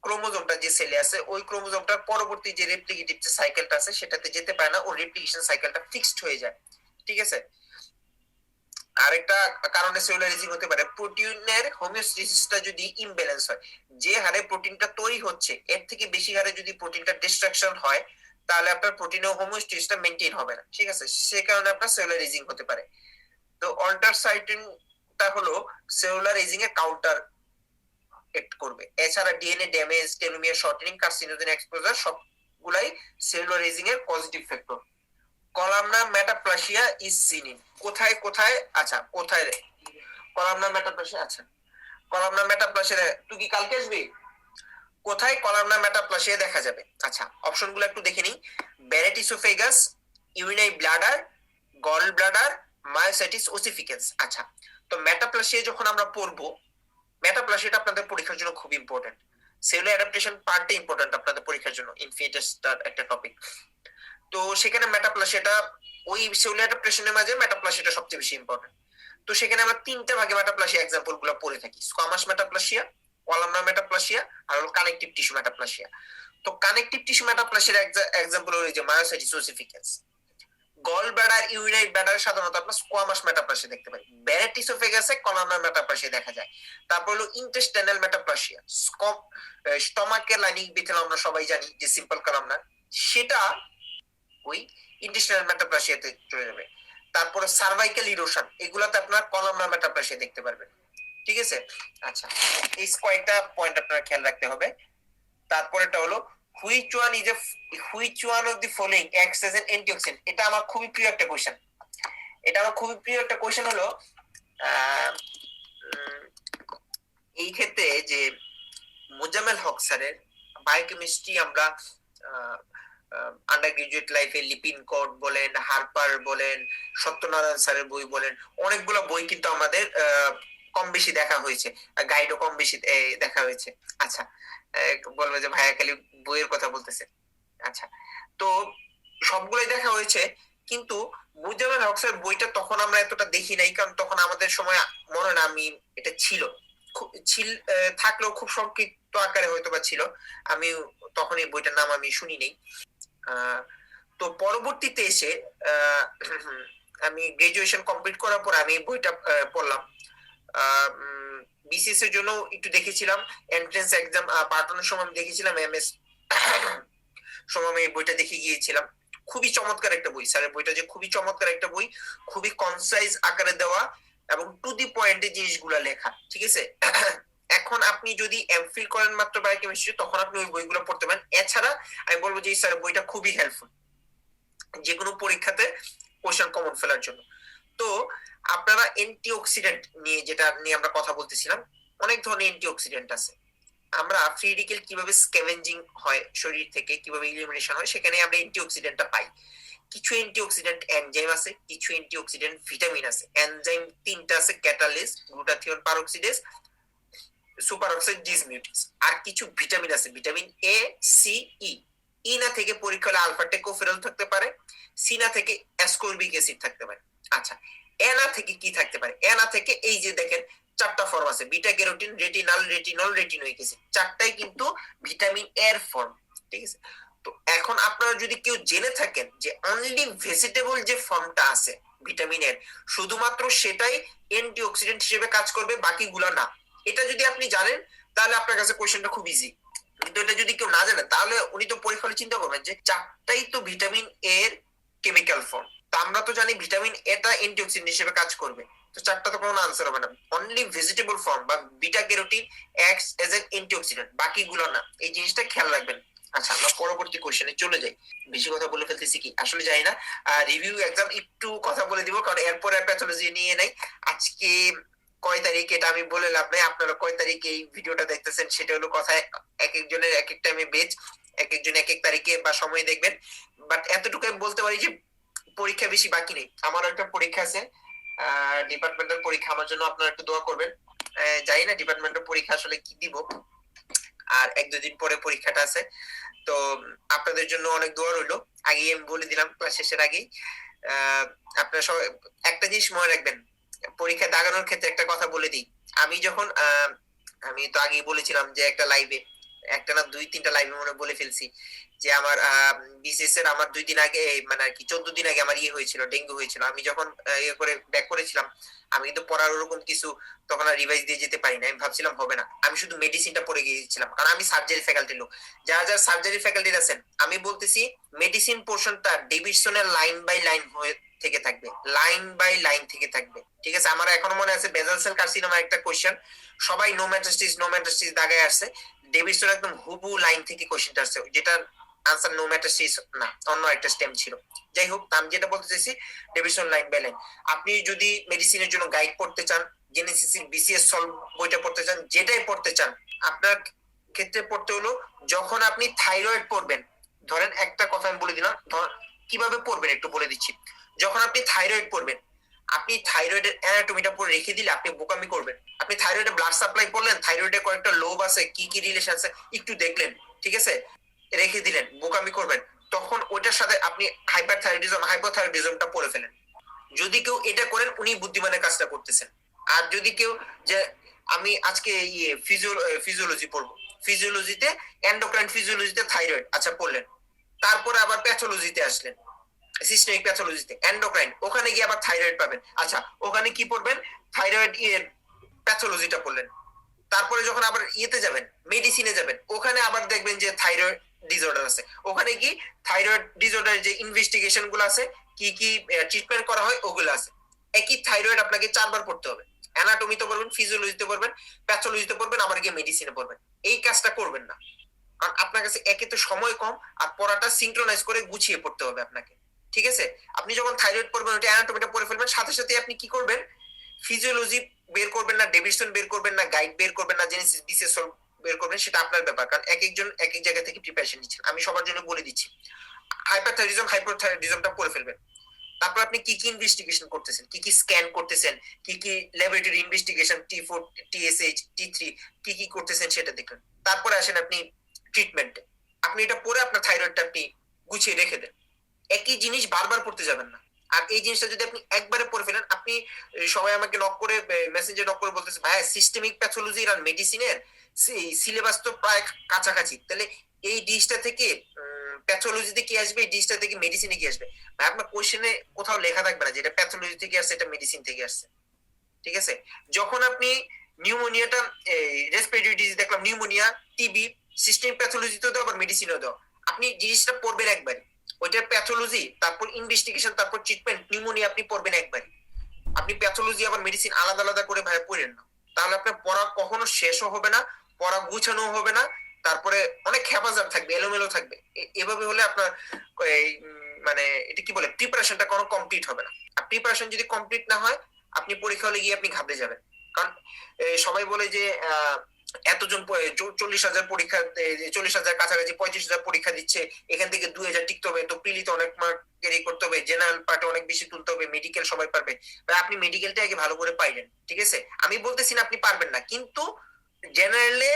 S1: ক্রোমোজোমটা যে সেলে আছে ওই ক্রোমোজোমটার পরবর্তী যে রেপ্লিকেটিভ যে সাইকেলটা আছে সেটাতে যেতে পারে না, ও রেপ্লিকেশন সাইকেলটা ফিক্সড হয়ে যায়। ঠিক আছে, আরেকটা কারণে সেলুলার এজিং হতে পারে প্রোটিনের হোমিওস্টেসিসটা যদি ইমব্যালেন্স হয়, যে হারে প্রোটিনটা তৈরি হচ্ছে এর থেকে বেশি হারে যদি প্রোটিনটা ডিস্ট্রাকশন হয় তাহলে আপনার প্রোটিনের হোমিওস্টেসিসটা মেইনটেইন হবে না। ঠিক আছে, সে কারণে আপনার সেলুলার এজিং হতে পারে। তো অল্টার সাইটিনটা হলো সেলুলার এজিং এর কাউন্টার অ্যাক্ট করবে। এছাড়া DNA damage, telomere shortening, carcinogen exposure সবগুলাই সেলুলার এজিং এর positive factor. Columnar metaplasia is seen in, কোথায় কোথায়, আচ্ছা কোথায় রে কলামনার মেটাপ্লাসিয়া, আচ্ছা কলামনার মেটাপ্লাসিয়া তুই কি কালকে আসবি, কোথায় কলামনার মেটাপ্লাসিয়া দেখা যাবে? আচ্ছা অপশনগুলো একটু দেখে নিই, Barrett oesophagus, urinary bladder, gall bladder, myositis ossificans. আচ্ছা, তো মেটাপ্লাসিয়া যখন আমরা পড়বো, মেটাপ্লাসিয়াটা আপনাদের পরীক্ষার জন্য খুব ইম্পর্টেন্ট, সেলুলার অ্যাডাপ্টেশন পার্টটা ইম্পর্টেন্ট আপনাদের পরীক্ষার জন্য, ইনফিনিটাসটার একটা টপিক। তো সেখানে মেটাপ্লাসিয়াটা ওই সেলুলার অ্যাডাপ্টেশনের মাঝে মেটাপ্লাসিয়াটা সবচেয়ে বেশি ইম্পর্টেন্ট। তো সেখানে আমরা তিনটা ভাগে মেটাপ্লাসিয়া এক্সাম্পল গুলো পড়ে থাকি, স্কোয়ামাস মেটাপ্লাসিয়া, কলামনার মেটাপ্লাসিয়া, আর হলো কানেকটিভ টিস্যু মেটাপ্লাসিয়া। তো কানেকটিভ টিস্যু মেটাপ্লাসিয়ার এক্সাম্পল হলো যে myositis ossificans. Gall bladder, urinary bladder সাধারণত আপনার স্কোয়ামাস মেটাপ্লাসিয়া দেখতে পাই, ব্যারেট ইসোফেগাসে কলামনার মেটাপ্লাসিয়া দেখা যায়। তারপর হলো ইন্টেস্টাইনাল মেটাপ্লাসিয়া, স্টমাকের লাইনিং ভিতরে আমরা সবাই জানি যে সিম্পল কলামনার, সেটা ওই ইন্টেস্টাইনাল মেটাপ্লাসিয়াতে চলে যাবে। তারপরে সার্ভাইকাল ইরোশন, এগুলাতে আপনার কলামনার মেটাপ্লাসিয়া দেখতে পারবেন। ঠিক আছে, আচ্ছা এই কয়েকটা পয়েন্ট আপনারা খেয়াল রাখতে হবে। তারপরেটা হলো which one of the following acts as an antioxidant, এটা আমার খুবই প্রিয় একটা কোশ্চেন, এটা আমার খুবই প্রিয় একটা কোশ্চেন হলো এই ক্ষেত্রে যে মোজাম্মেল হক স্যারের বায়োকেমিস্ট্রি আমরা আন্ডার গ্রাজুয়েট লাইফে লিপিন কোড বলেন, হারপার বলেন, সত্যনারায়ণ স্যারের বই বলেন, অনেকগুলো বই কিন্তু আমাদের কম বেশি দেখা হয়েছে, গাইডও কম বেশি দেখা হয়েছে। আচ্ছা বলবো যে ভাইয়া খালি বইয়ের কথা বলতেছে, আচ্ছা তো সবগুলোই দেখা হয়েছে, কিন্তু মুজাম্মেল হক স্যার বইটা তখন আমরা এতটা দেখি নাই, কারণ তখন আমাদের সময় মনে না আমি এটা ছিল থাকলেও খুব সংক্ষিপ্ত আকারে হয়তো বা ছিল, আমি তখন এই বইটার নাম আমি শুনি নেই। তো পরবর্তীতে এসে আমি গ্রাজুয়েশন কমপ্লিট করার পর আমি বইটা পড়লাম, বিসিএস এর জন্য একটু দেখেছিলাম, এন্ট্রান্স এক্সাম পাঠানোর সময় আমি দেখেছিলাম, এমএস সময় আমি বইটা দেখে গিয়েছিলাম। খুবই চমৎকার একটা বই, স্যারের বইটা যে খুবই চমৎকার একটা বই, খুবই কনসাইজ আকারে দেওয়া এবং টু দি পয়েন্টে জিনিসগুলো লেখা। ঠিক আছে, এখন আপনি যদি এমফিল করেন মাত্র বায়োকেমিস্ট্রি তখন আপনি ওই বইগুলো পড়তে পারেন। এছাড়া আমি বলবো যে স্যার বইটা খুবই হেল্পফুল যে কোনো পরীক্ষাতে কোশ্চেন কমন ফেলার জন্য। তো আপনারা অ্যান্টিঅক্সিডেন্ট নিয়ে যেটা নিয়ে আমরা কথা বলতেছিলাম, অনেক ধরনের অ্যান্টিঅক্সিডেন্ট আছে, আমরা ফ্রি রেডিকেল কিভাবে স্ক্যাভেঞ্জিং হয় শরীর থেকে, কিভাবে ইলিমিনেশন হয়, সেখানে আমরা অ্যান্টিঅক্সিডেন্টটা পাই। কিছু অ্যান্টিঅক্সিডেন্ট এনজাইম আছে, কিছু অ্যান্টিঅক্সিডেন্ট ভিটামিন আছে। এনজাইম তিনটা আছে, ক্যাটালিস, গ্লুটাথিয়ন পারঅক্সিডেজ, সুপারঅক্সাইড ডিসমিউটেজ। আর কিছু ভিটামিন আছে, ভিটামিন এ, সি, ই। ই না থেকে পরীক্ষা হলে আলফা টেকোফেরল থাকতে পারে, সি না থেকে অ্যাসকর্বিক অ্যাসিড থাকতে পারে। আচ্ছা এনা থেকে কি থাকতে পারে? এনা থেকে এই যে দেখেন চারটা ফর্ম আছে, beta carotene, retinal, retinol, retinoic acid, চারটাই কিন্তু ভিটামিন এর ফর্ম। ঠিক আছে, তো এখন আপনারা যদি কেউ জেনে থাকেন যে অনলি ভেজিটেবল যে ফর্মটা আছে ভিটামিন এর, শুধুমাত্র সেটাই অ্যান্টিঅক্সিডেন্ট হিসেবে কাজ করবে, বাকিগুলো না, এটা যদি আপনি জানেন তাহলে আপনার কাছে কোশ্চেনটা খুব ইজি। কিন্তু এটা যদি কেউ না জানে তাহলে উনি তো পরীক্ষা হলে চিন্তা করবেন যে চারটাই তো ভিটামিন এর কেমিক্যাল ফর্ম, তা আমরা তো জানি ভিটামিন এটা অ্যান্টিঅক্সিডেন্ট হিসেবে কাজ করবে, তো চারটা তো কোনো আনসার হবে না। অনলি ভেজিটেবল ফর্ম বা beta carotene acts age N antioxidant, বাকিগুলো না, এই জিনিসটা খেয়াল রাখবেন। আচ্ছা, আমরা পরবর্তী কোশ্চেনে চলে যাই। বেশি কথা বলে ফেলতেছি কি আসলে জানি না, রিভিউ এক্সাম একটু কথা বলে দিব, কারণ এরপরে প্যাথোলজি নিয়ে নাই। আজকে কয় তারিখ এটা আমি বলে লাভ নাই, আপনারা কয় তারিখে এই ভিডিওটা দেখতেছেন সেটা হলো কথা, এক একজনের এক এক টাইমে বেচ, এক একজন এক এক তারিখে বা সময় দেখবেন। বাট এতটুকু আমি বলতে পারি যে পরীক্ষা বেশি বাকি নেই, আমারও একটা পরীক্ষা আছে, ডিপার্টমেন্টাল পরীক্ষা, আমার জন্য আপনারা একটু দোয়া করবেন। জানি না ডিপার্টমেন্টাল পরীক্ষা আসলে কি দিব, আর এক দুদিন পরে পরীক্ষাটা আছে, তো আপনাদের জন্য অনেক দোয়া রইলো। আগেই আমি বলে দিলাম ক্লাস শেষের আগেই। আপনারা সবাই একটা জিনিস মনে রাখবেন, পরীক্ষা দাগানোর ক্ষেত্রে একটা কথা বলে দিই। আমি যখন আমি তো আগেই বলেছিলাম যে একটা লাইভে, একটা না দুই তিনটা লাইভে মনে বলে ফেলছি যে আমার বিসিএস এর আমার 2 দিন আগে, মানে আর কি 14 দিন আগে আমার ইয়ে হয়েছিল, ডেঙ্গু হয়েছিল। আমি যখন ইয়ে করে ব্যাক করেছিলাম, আমি কিন্তু পড়ার ওরকম কিছু তখন আর রিভাইজ দিয়ে যেতে পারি না, আমি ভাবছিলাম হবে না, আমি শুধু মেডিসিনটা পড়ে গিয়েছিলাম, কারণ আমি সার্জারি ফ্যাকাল্টির লোক। যারা যারা সার্জারি ফ্যাকাল্টির আছেন, আমি বলতেছি মেডিসিন পোর্শনটা ডিভিশনের লাইন বাই লাইন হয়ে থেকে থাকবে, লাইন বাই লাইন থেকে থাকবে। ঠিক আছে, আমার এখনো মনে আছে বেজাল সেল কার্সিনোমা একটা কোশ্চেন, সবাই নো মেটাস্টিস দাগায় আসছে, ডেভিডসন একদম হুবু লাইন থেকে কোশ্চেনটা আসছে, যেটা আনসার নো মেটাস্টিস না, অন্য একটা স্টেম ছিল। যাই হোক, আমি যেটা বলতে চাইছি ডেভিডসন লাইন বাই লাইন। আপনি যদি মেডিসিনের জন্য গাইড পড়তে চান, জেনেসিসের বিসিএস সলভ বইটা পড়তে চান, যেটাই পড়তে চান, আপনার ক্ষেত্রে পড়তে হলো যখন আপনি থাইরয়েড পড়বেন, ধরেন একটা কথা আমি বলে দিলাম, কিভাবে পড়বেন একটু বলে দিচ্ছি। যখন আপনি থাইরয়েড পড়বেন, আপনি থাইরয়েডের অ্যানাটমিটা পড়ে রেখে দিলে আপনি বোকামি করবেন। আপনি থাইরয়েডে ব্লাড সাপ্লাই পড়লেন, থাইরয়েডে কয়েকটা লোব আছে, কি কি রিলেশন আছে একটু দেখলেন, ঠিক আছে, রেখে দিলেন, বোকামি করবেন, তখন ওইটার সাথে আপনি হাইপোথাইরয়েডিজমটা পড়ে ফেলেন। যদি কেউ এটা করেন উনি বুদ্ধিমানের কাজটা করতেছেন। আর যদি কেউ যে আমি আজকে ইয়ে ফিজিওলজি পড়বো, ফিজিওলজিতে এন্ডোক্রাইন ফিজিওলজিতে থাইরয়েড, আচ্ছা পড়লেন, তারপরে আবার প্যাথোলজিতে আসলেন, সিস্টেমিক প্যাথোলজিতে এন্ডোক্রাইন, ওখানে গিয়ে আবার থাইরয়েড পাবেন, আচ্ছা ওখানে কি পড়বেন, থাইরয়েড প্যাথোলজিটা পড়লেন, তারপরে যখন আবার ইয়েতে যাবেন, মেডিসিনে যাবেন, ওখানে আবার দেখবেন যে থাইরয়েড ডিসঅর্ডার আছে, ওখানে কি থাইরয়েড ডিসঅর্ডার যে ইনভেস্টিগেশন গুলো আছে, কি কি ট্রিটমেন্ট করা হয় ওগুলো আছে। একই থাইরয়েড আপনাকে 4 বার পড়তে হবে, অ্যানাটমিতে পড়বেন, ফিজিওলজিতে পড়বেন, প্যাথোলজিতে পড়বেন, আবার গিয়ে মেডিসিনে পড়বেন। এই কাজটা করবেন না, কারণ আপনার কাছে একে তো সময় কম, আর পড়াটা সিনক্রোনাইজ করে গুছিয়ে পড়তে হবে আপনাকে। ঠিক আছে, আপনি যখন থাইরয়েড পড়বেন, ওটা অ্যানাটমিটা পড়ে ফেলবেন, সাথে সাথে আপনি কি করবেন, ফিজিওলজি বের করবেন না, ডেভিডসন বের করবেন না, গাইড বের করবেন না, জেনেসিস বিসিএস বের করবেন, সেটা আপনার ব্যাপার, কারণ এক একজন এক এক জায়গা থেকে প্রিপারেশন নিচ্ছেন। আমি সবার জন্য বলে দিচ্ছি, হাইপোথাইরয়েডিজমটা পড়ে ফেলবেন। তারপর আপনি কি কি ইনভেস্টিগেশন করতেছেন, কি কি স্ক্যান করতেছেন, কি কি laboratory investigation, T4 TSH T3 কি কি করতেছেন সেটা দেখুন। তারপরে আসেন আপনি ট্রিটমেন্টে, আপনি এটা পরে আপনার থাইরয়েডটা আপনি গুছিয়ে রেখে দেন। একই জিনিস বারবার পড়তে যাবেন না। আর এই জিনিসটা যদি আপনি একবারে পড়ে ফেলেন, আপনি সবাই আমাকে নক করে মেসেঞ্জার নক করে বলতেছে ভাই সিস্টেমিক প্যাথোলজি আর মেডিসিনের সিলেবাস তো প্রায় কাছাকাছি, তাহলে এই ডিসটা থেকে প্যাথোলজিতে কি আসবে, এই ডিসটা থেকে মেডিসিনে কি আসবে। ভাই আপনার কোশ্চেনে কোথাও লেখা থাকবে না যেটা প্যাথোলজি থেকে আসছে, এটা মেডিসিন থেকে আসছে। ঠিক আছে, যখন আপনি নিউমোনিয়াটা রেসপিরেটরি ডিজিজ দেখলাম, নিউমোনিয়া, টিবি, সিস্টেমিক প্যাথোলজিতেও দাও আবার মেডিসিনেও দাও, আপনি জিনিসটা পড়বেন একবারে, ওইটার প্যাথোলজি, তারপর ইনভেস্টিগেশন, তারপর ট্রিটমেন্ট। নিউমোনিয়া আপনি পড়বেন একবারে, আপনি প্যাথোলজি আবার মেডিসিন আলাদা আলাদা করে ভাই পড়েন না, তাহলে আপনার পড়া কখনো শেষও হবে না, পড়া গুছানো হবে না, তারপরে অনেক হ্যাপাজার থাকবে, এলোমেলো থাকবে। এভাবে হলে আপনার মানে এটা কি বলে প্রিপারেশনটা কোনো কমপ্লিট হবে না। আর প্রিপারেশন যদি কমপ্লিট না হয়, আপনি পরীক্ষা হলে গিয়ে আপনি ঘাবড়ে যাবেন। কারণ সবাই বলে যে এতজন 40,000 পরীক্ষা, 40,000 কাছাকাছি 35,000 পরীক্ষা দিচ্ছে, এখান থেকে 2,000 টিকতে হবে, তো প্রিলিতে অনেক মার্ক ক্যারি করতে হবে, জেনারেল পার্টে অনেক বেশি তুলতে হবে, মেডিকেল সবাই পারবে। আপনি মেডিকেলটা আগে ভালো করে পাইলেন, ঠিক আছে, আমি বলতেছি না আপনি পারবেন না, কিন্তু জেনারেলে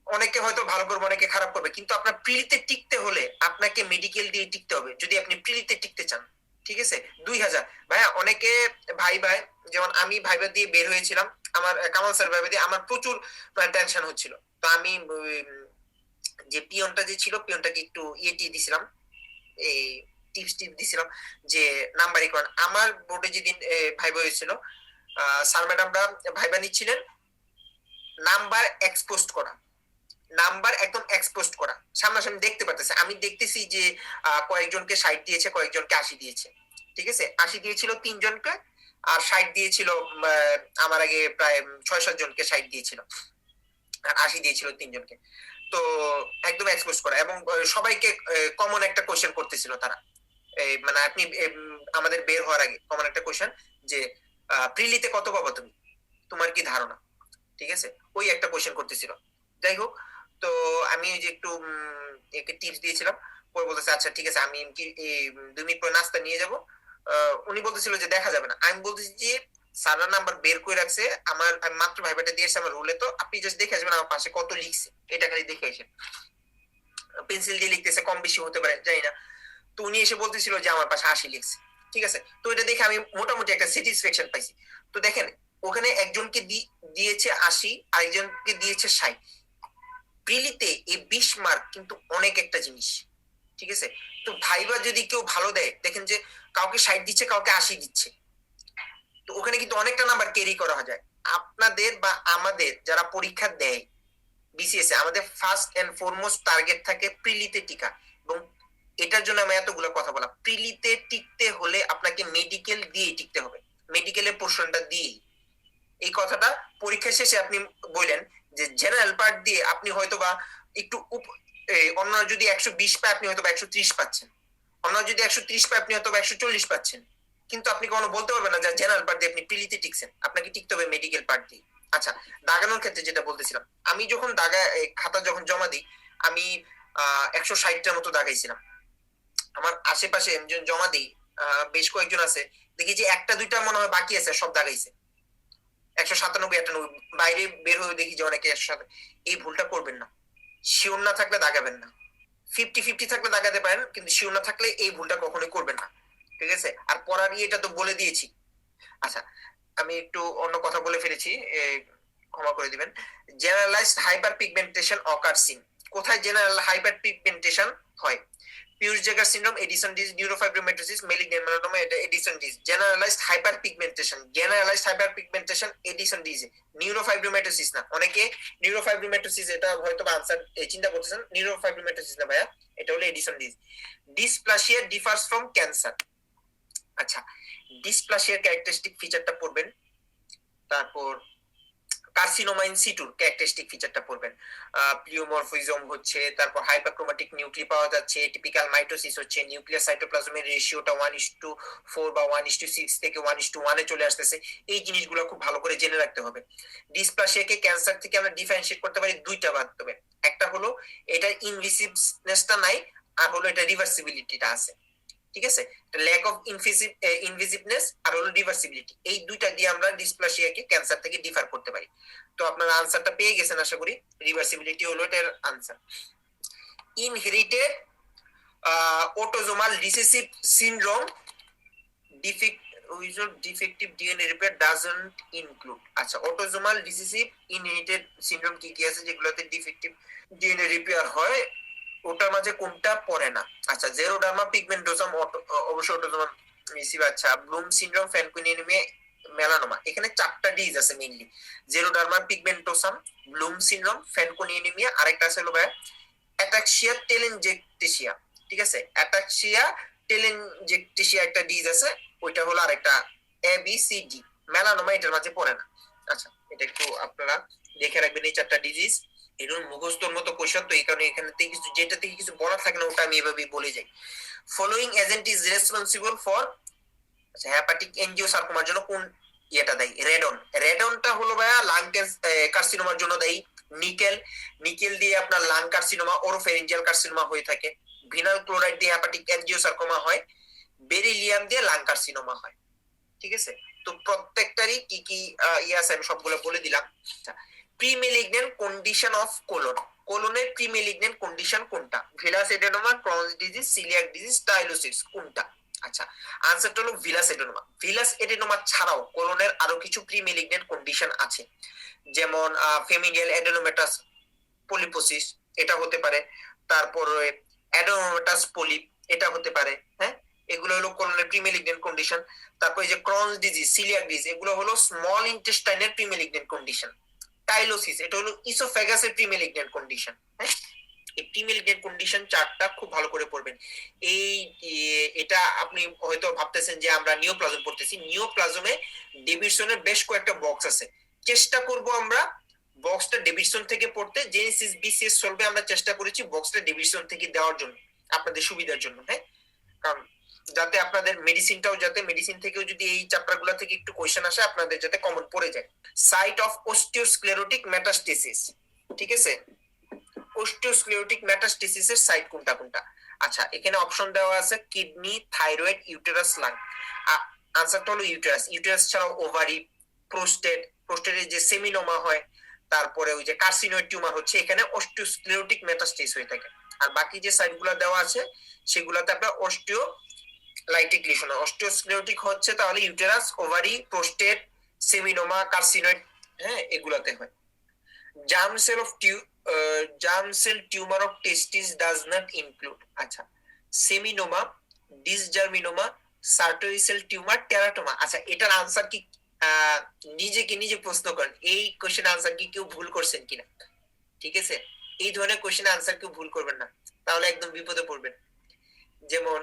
S1: অনেকে হয়তো ভালো করবে, অনেকে খারাপ করবে, কিন্তু আপনার প্রিলিতে টিকতে হলে আপনাকে মেডিকেল দিয়ে টিকতে হবে, যদি আপনি প্রিলিতে টিকতে চান। ঠিক আছে 2000। ভাইয়া অনেকে ভাই যেমন আমি ভাইবা দিয়ে বের হয়েছিলাম, আমার কামাল স্যার ভাইবা দিয়ে আমার প্রচুর টেনশন হচ্ছিল। তো আমি যে পিয়নটা যে ছিল পিয়নটাকে একটু ইয়ে দিছিলাম, এই টিপ দিছিলাম যে নাম্বারিং করেন। আমার বোর্ডে যেদিন ভাইবা হয়েছিল স্যার ম্যাডামরা ভাইবা নিচ্ছিলেন নাম্বার এক্সপোজ করা, নাম্বার একদম এক্সপোজ করা, সামনাসামনি দেখতে পারতেছে। আমি দেখতেছি যে কয়েকজনকে 60 দিয়েছে, কয়েকজনকে 80 দিয়েছে। ঠিক আছে 80 দিয়েছিল 3 জনকে, আর 60 দিয়েছিল আমার আগে প্রায় 6-7 জনকে 60 দিয়েছিল, আর 80 দিয়েছিল 3 জনকে। তো একদম এক্সপোজ করা, এবং সবাইকে কমন একটা কোশ্চেন করতেছিল তারা। মানে আপনি আমাদের বের হওয়ার আগে কমন একটা কোশ্চেন যে প্রিলিতে কত পাবো তুমি, তোমার কি ধারণা? ঠিক আছে ওই একটা কোশ্চেন করতেছিল। যাই হোক, তো আমি ওই যে একটু একে টিপস দিয়েছিলাম, পরে বলতেছে আচ্ছা ঠিক আছে আমি কি 2 মিনিট পরে নাস্তা নিয়ে যাব। উনি বলতেছিল যে দেখা যাবে না, আমি বলতেছি যে সারা নাম্বার বের করে রাখছে, আমি মাত্র ভাইবাটা দিয়েছি আমার রুলে, তো আপনি জাস্ট দেখে আসবেন আমার পাশে কত লিখছে, এটা খালি দেখে আসেন। পেন্সিল দিয়ে লিখতেছে, কম বেশি হতে পারে জানি না। তো উনি এসে বলতেছিল যে আমার পাশে 80 লিখছে। ঠিক আছে তো এটা দেখে আমি মোটামুটি একটা স্যাটিসফ্যাকশন পাইছি। তো দেখেন ওখানে একজনকে দিয়েছে 80, আরেকজনকে দিয়েছে 60। প্রিলিতে এই 20 মার্ক কিন্তু অনেক একটা জিনিস। ঠিক আছে তো ভাইবা যদি কেউ ভালো দেয়, দেখেন যে কাউকে 60 দিচ্ছে, কাউকে 80 দিচ্ছে, তো ওখানে কিন্তু অনেকটা নাম্বার ক্যারি করা যায়। আপনাদের বা আমাদের যারা পরীক্ষা দেয় বিসিএস এ, আমাদের ফার্স্ট এন্ড ফরমোস্ট টার্গেট থাকে প্রিলিতে টিকা। এবং এটার জন্য আমি এতগুলো কথা বলা, প্রিলিতে টিকতে হলে আপনাকে মেডিকেল দিয়ে টিকতে হবে, মেডিকেলের পোর্শনটা দিয়ে। এই কথাটা পরীক্ষা শেষে আপনি বললেন যে জেনারেল পার্ট দিয়ে আপনি হয়তো বা একটু অন্য যদি 120 পায় আপনি হয়তো 130 পাচ্ছেন, অন্য যদি 130 পায় আপনি হয়তো 140 পাচ্ছেন, কিন্তু আপনি কোনো বলতে পারবেন না যে জেনারেল পার্ট দিয়ে আপনি প্রিলিতে টিকছেন, আপনাকে টিকতে হবে মেডিকেল পার্ট দিয়ে। আচ্ছা দাগানোর ক্ষেত্রে যেটা বলতেছিলাম, আমি যখন খাতা যখন জমা দিই, আমি 160টার মতো দাগাইছিলাম। আমার আশেপাশে জমা দিই বেশ কয়েকজন আছে, দেখি যে একটা দুইটা মনে হয় বাকি আছে, সব দাগাইছে 197, 98। বাইরে বের হয়ে দেখি যে অনেকে 107। এই ভুলটা করবেন না, শিওর না থাকলে দাগাবেন না। 50-50 থাকলে দাগাতে পারেন, কিন্তু শিওর না থাকলে এই ভুলটা কখনোই করবেন না। ঠিক আছে আর পড়ার এটা তো বলে দিয়েছি। আচ্ছা আমি একটু অন্য কথা বলে ফেলেছি, ক্ষমা করে দিবেন। Generalised hyperpigmentation occurs in, কোথায় জেনারেল হাইপার পিগমেন্টেশন হয়? পিউস জেগার syndrome, Addison disease, neurofibromatosis, malignant melanoma, এটা Addison disease. Generalised hyperpigmentation, generalised hyperpigmentation Addison disease, neurofibromatosis না। অনেকে নিউরোফাইব্রোমাটোসিস এটা হয়তো আনসার চিন্তা করতেছেন, নিউরোফাইব্রোমাটোসিস না ভাইয়া, এটা হলো Addison disease. Dysplasia differs from cancer. আচ্ছা ডিসপ্লাসিয়ার ক্যারেক্টারিস্টিক ফিচারটা পড়বেন, তারপর কার্সিনোমা ইন সিটুর ক্যারেক্টারিস্টিক ফিচারটা পড়বেন। প্লিওমরফিজম হচ্ছে, তারপর হাইপারক্রোমাটিক নিউক্লি পাওয়া যাচ্ছে, টিপিক্যাল মাইটোসিস হচ্ছে, নিউক্লিয়ার সাইটোপ্লাজমের রেশিওটা 1:4 বা 1:6 থেকে 1:1 এ চলে আসতেছে। এই জিনিসগুলো খুব ভালো করে জেনে রাখতে হবে। ডিসপ্লাসিয়াকে ক্যান্সার থেকে আমরা ডিফারেন্সিয়েট করতে পারি দুইটা মাধ্যমে, একটা হলো এটার ইনভিসিভনেসটা নাই, আর হলো এটা রিভার্সিবিলিটিটা আছে। ঠিক আছে ল্যাক অফ ইনভিজিভনেস আর হলো রিভার্সিবিলিটি, এই দুইটা দিয়ে আমরা ডিসপ্লাসিয়াকে ক্যান্সার থেকে ডিফার করতে পারি। তো আপনারা আনসারটা পেয়ে গেছেন আশা করি, রিভার্সিবিলিটি হলো এটার answer. Inherited autosomal recessive syndrome defective DNA repair doesn't include. আচ্ছা অটোজোমাল রিসেসিভ ইনহেরিটেড সিনড্রোম কি কি আছে যেগুলোতে ডিফেক্টিভ ডিএনএ রিপেয়ার হয়, ওটার মাঝে কোনটা পড়ে না? আচ্ছা জেরোডার্মা পিগমেন্টোসাম অবশ্য অটোজোমাল রিসিভ। আচ্ছা ব্লুম সিনড্রোম, ফ্যানকুইনিয়া, মেলানোমা, এখানে 4টা ডিজ আছে মেইনলি, জেরোডার্মা পিগমেন্টোসাম, ব্লুম সিনড্রোম, ফ্যানকুইনিয়া, আরেকটা আছে হলো ভাই অ্যাটাক্সিয়া টেলেনজেকটেসিয়া। ঠিক আছে অ্যাটাক্সিয়া টেলেনজেকটেসিয়া একটা ডিজ আছে, ওইটা হলো আরেকটা এ বি সি ডি। মেলানোমা এটার মাঝে পড়ে না। আচ্ছা এটা একটু আপনারা দেখে রাখবেন, এই 4টা ডিজিজ। এরকম মুখস্থর মতো কোশ্চেন, তো এই কারণে এখানে থেকে কিছু যেটা থেকে কিছু বলা থাকে না ওটা আমি এভাবেই বলে যাই। Following agent is responsible for, আচ্ছা হেপাটিক এনজিওসার্কোমার জন্য কোন ইয়েটা দেয়? রেডন, রেডনটা হলো ভাইয়া লাং কার্সিনোমার জন্য দেয়। নিকেল, নিকেল দিয়ে আপনার লাং কার্সিনোমা, ওরোফেরিঞ্জিয়াল কার্সিনোমা হয়ে থাকে। ভিনাল ক্লোরাইড দিয়ে হেপাটিক এনজিওসার্কোমা হয়। বেরিলিয়াম দিয়ে লাং কার্সিনোমা হয়। ঠিক আছে তো প্রত্যেকটারই কি কি ইয়ে আছে আমি সবগুলো বলে দিলাম। প্রিমেলিগন্যান্ট কন্ডিশন অফ কোলন, কোলনের প্রিমেলিগন্যান্ট কন্ডিশন কোনটা? Villous adenoma, Crohn's disease, coeliac disease, tylosis, কোনটা? আচ্ছা, আনসারটা হলো ভিলাস এডেনোমা। ভিলাস এডেনোমা ছাড়াও কোলনের আরো কিছু প্রিমেলিগনেন্ট কন্ডিশন আছে, যেমন ফেমিনিয়াল অ্যাডেনোমাটাস পলিপোসিস, এটা হতে পারে। তারপরে অ্যাডেনোমাটাস পলিপ, এটা হতে পারে। হ্যাঁ, এগুলো হলো কোলনের প্রিমেলিগনেন্ট কন্ডিশন। তারপর এই যে ক্রনস ডিজিজ, সিলিয়াক ডিজিজ, এগুলো হলো স্মল ইন্টেস্টাইনের প্রিমেলিগনেন্ট কন্ডিশন। টাইলোসিস, এটা হলো ইসোফেগাসের প্রিমেলিগনেন্ট কন্ডিশন। হ্যাঁ, এই প্রিমেলিগনেন্ট কন্ডিশন চারটা খুব ভালো করে পড়বেন। এই এটা আপনি হয়তো ভাবতেছেন যে আমরা নিওপ্লাজম পড়তেছি, নিওপ্লাজমে ডেভিডসনের বেশ কয়েকটা বক্স আছে। চেষ্টা করব আমরা বক্সটা ডেভিডসন থেকে পড়তে। জেনেসিস বিসিএস সলভে আমরা চেষ্টা করেছি বক্সটা ডেভিডসন থেকে দেওয়ার জন্য, আপনাদের সুবিধার জন্য। হ্যাঁ, কারণ যাতে আপনাদের মেডিসিনটাও, যাতে মেডিসিন থেকেও যদি এই চ্যাপ্টারগুলো থেকে একটু কোশ্চেন আসে আপনাদের যাতে কমন পড়ে যায়। সাইট অফ অস্টিওস্ক্লেরোটিক মেটাস্টেসিস, ঠিক আছে, অস্টিওস্ক্লেরোটিক মেটাস্টেসিসের সাইট কোনটা কোনটা? আচ্ছা, এখানে অপশন দেওয়া আছে কিডনি, থাইরয়েড, ইউটেরাস, লাং। আনসারটা হলো ইউটেরাস। ইউটেরাস ছাড়াও ওভারি, প্রোস্টেট, প্রোস্টেটের যে সেমিনোমা হয়, তারপরে ওই যে কার্সিনয়েড টিউমার হচ্ছে, এখানে অস্টিওস্ক্লেরোটিক মেটাস্টেসিস হয়ে থাকে। আর বাকি যে সাইটগুলো দেওয়া আছে সেগুলোতে আপনার অস্টিও লাইটিক লিশন। অস্টিওস্ক্লেরোটিক হচ্ছে তাহলে uterus, ovary, prostate, seminoma, carcinoid, হ্যাঁ, এগুলাতে হয়। Germ cell of germ cell tumour of testis does not include. আচ্ছা, seminoma, dysgerminoma, Sertoli cell tumour, teratoma. আচ্ছা, এটার আনসার কি নিজেকে নিজে প্রশ্ন করেন, এই কোশ্চেন আনসার কি কেউ ভুল করছেন কিনা। ঠিক আছে, এই ধরনের কোশ্চেন আনসার কেউ ভুল করবেন না, তাহলে একদম বিপদে পড়বেন। যেমন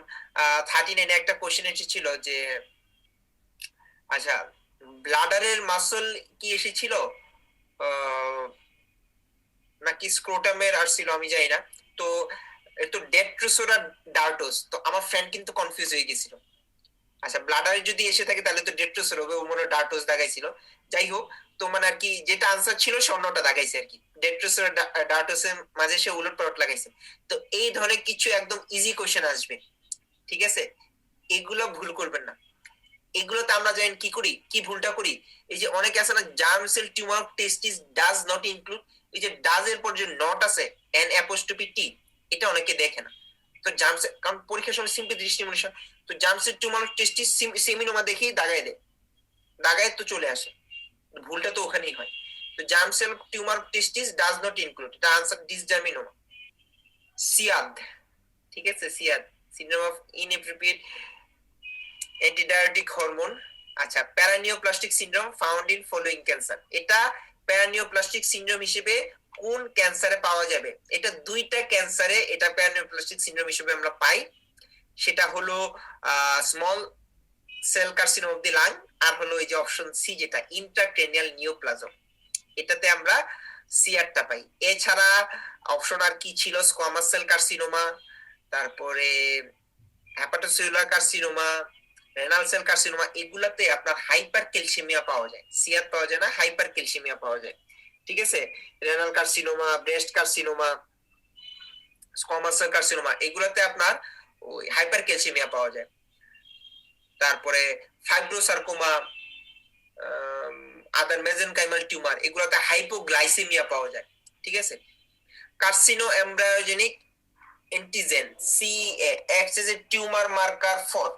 S1: 39 একটা কোশ্চেন এসেছিল যে, আচ্ছা, ব্লাডারের মাসল কি এসেছিল নাকি স্ক্রোটামের আসছিল আমি জানি না। তো তো ডেট্রোসোর আর ডার্টোস, তো আমার ফ্রেন্ড কিন্তু কনফিউজ হয়ে গেছিল। আচ্ছা, ব্লাডারে যদি এসে থাকে তাহলে তো ডেট্রোসোর হবে, ও মনে ডার্টোস দাগাইছিল। যাই হোক, তো মানে আর কি যেটা আনসার ছিল সে অন্যটা দাগাইছে আর কি, ডেট্রোসোর ডার্টোসের মাঝে সে উলট পালট লাগাইছে। তো এই ধরনের কিছু একদম ইজি কোশ্চেন আসবে, ঠিক আছে, এগুলো ভুল করবেন না। এগুলোতে আমরা জানেন কি করি, কি ভুলটা করি, এই যে অনেকে আছে না, germ cell tumour of testis does not include, এই যে ডাজ এর পর যে নট আছে এন অ্যাপোস্ট্রফি টি, এটা অনেকে দেখে না। তো জার্ম সেল, কারণ পরীক্ষার সময় সিম্পল ডিস্টিমুলেশন, তো জার্ম সেল টিউমার অফ টেস্টিস সেমিনোমা দেখেই দাগায় দেয়, দাগায় তো চলে আসে, ভুলটা তো ওখানেই হয়। তো germ cell tumour of testis does not include, এটা আনসার ডিসজার্মিনোমা। সিয়াদ, ঠিক আছে, SIADH, syndrome of inappropriate antidiuretic hormone. আচ্ছা, paraneoplastic syndrome found in following cancer, এটা প্যারানিওপ্লাস্টিক সিনড্রোম হিসেবে কোন ক্যান্সারে পাওয়া যাবে? এটা দুইটা ক্যান্সারে এটা প্যারানিওপ্লাস্টিক সিনড্রোম হিসেবে আমরা পাই। সেটা হলো small cell carcinoma of the lung, আর হলো এই যে অপশন সি যেটা ইন্ট্রাক্রেনিয়াল নিওপ্লাজম, এটাতে আমরা সিআরটা পাই। এছাড়া অপশন আর কি ছিল, স্কোয়ামাস সেল কার্সিনোমা, তারপরে hepatocellular carcinoma, renal cell carcinoma, এগুলাতে আপনার হাইপার ক্যালসিমিয়া পাওয়া যায়, সিয়ার পাওয়া যায় না, হাইপার ক্যালসিমিয়া পাওয়া যায়। ঠিক আছে, renal carcinoma, breast carcinoma, squamous cell carcinoma, এগুলাতে আপনার ওই হাইপার ক্যালসিমিয়া পাওয়া যায়। তারপরে ফাইব্রোসার্কোমা, আদার মেজেনকাইমাল টিউমার, এগুলাতে হাইপোগ্লাইসেমিয়া পাওয়া যায়। ঠিক আছে, কার্সিনো এমব্রায়োজেনিক antigen CA acts as a tumor marker for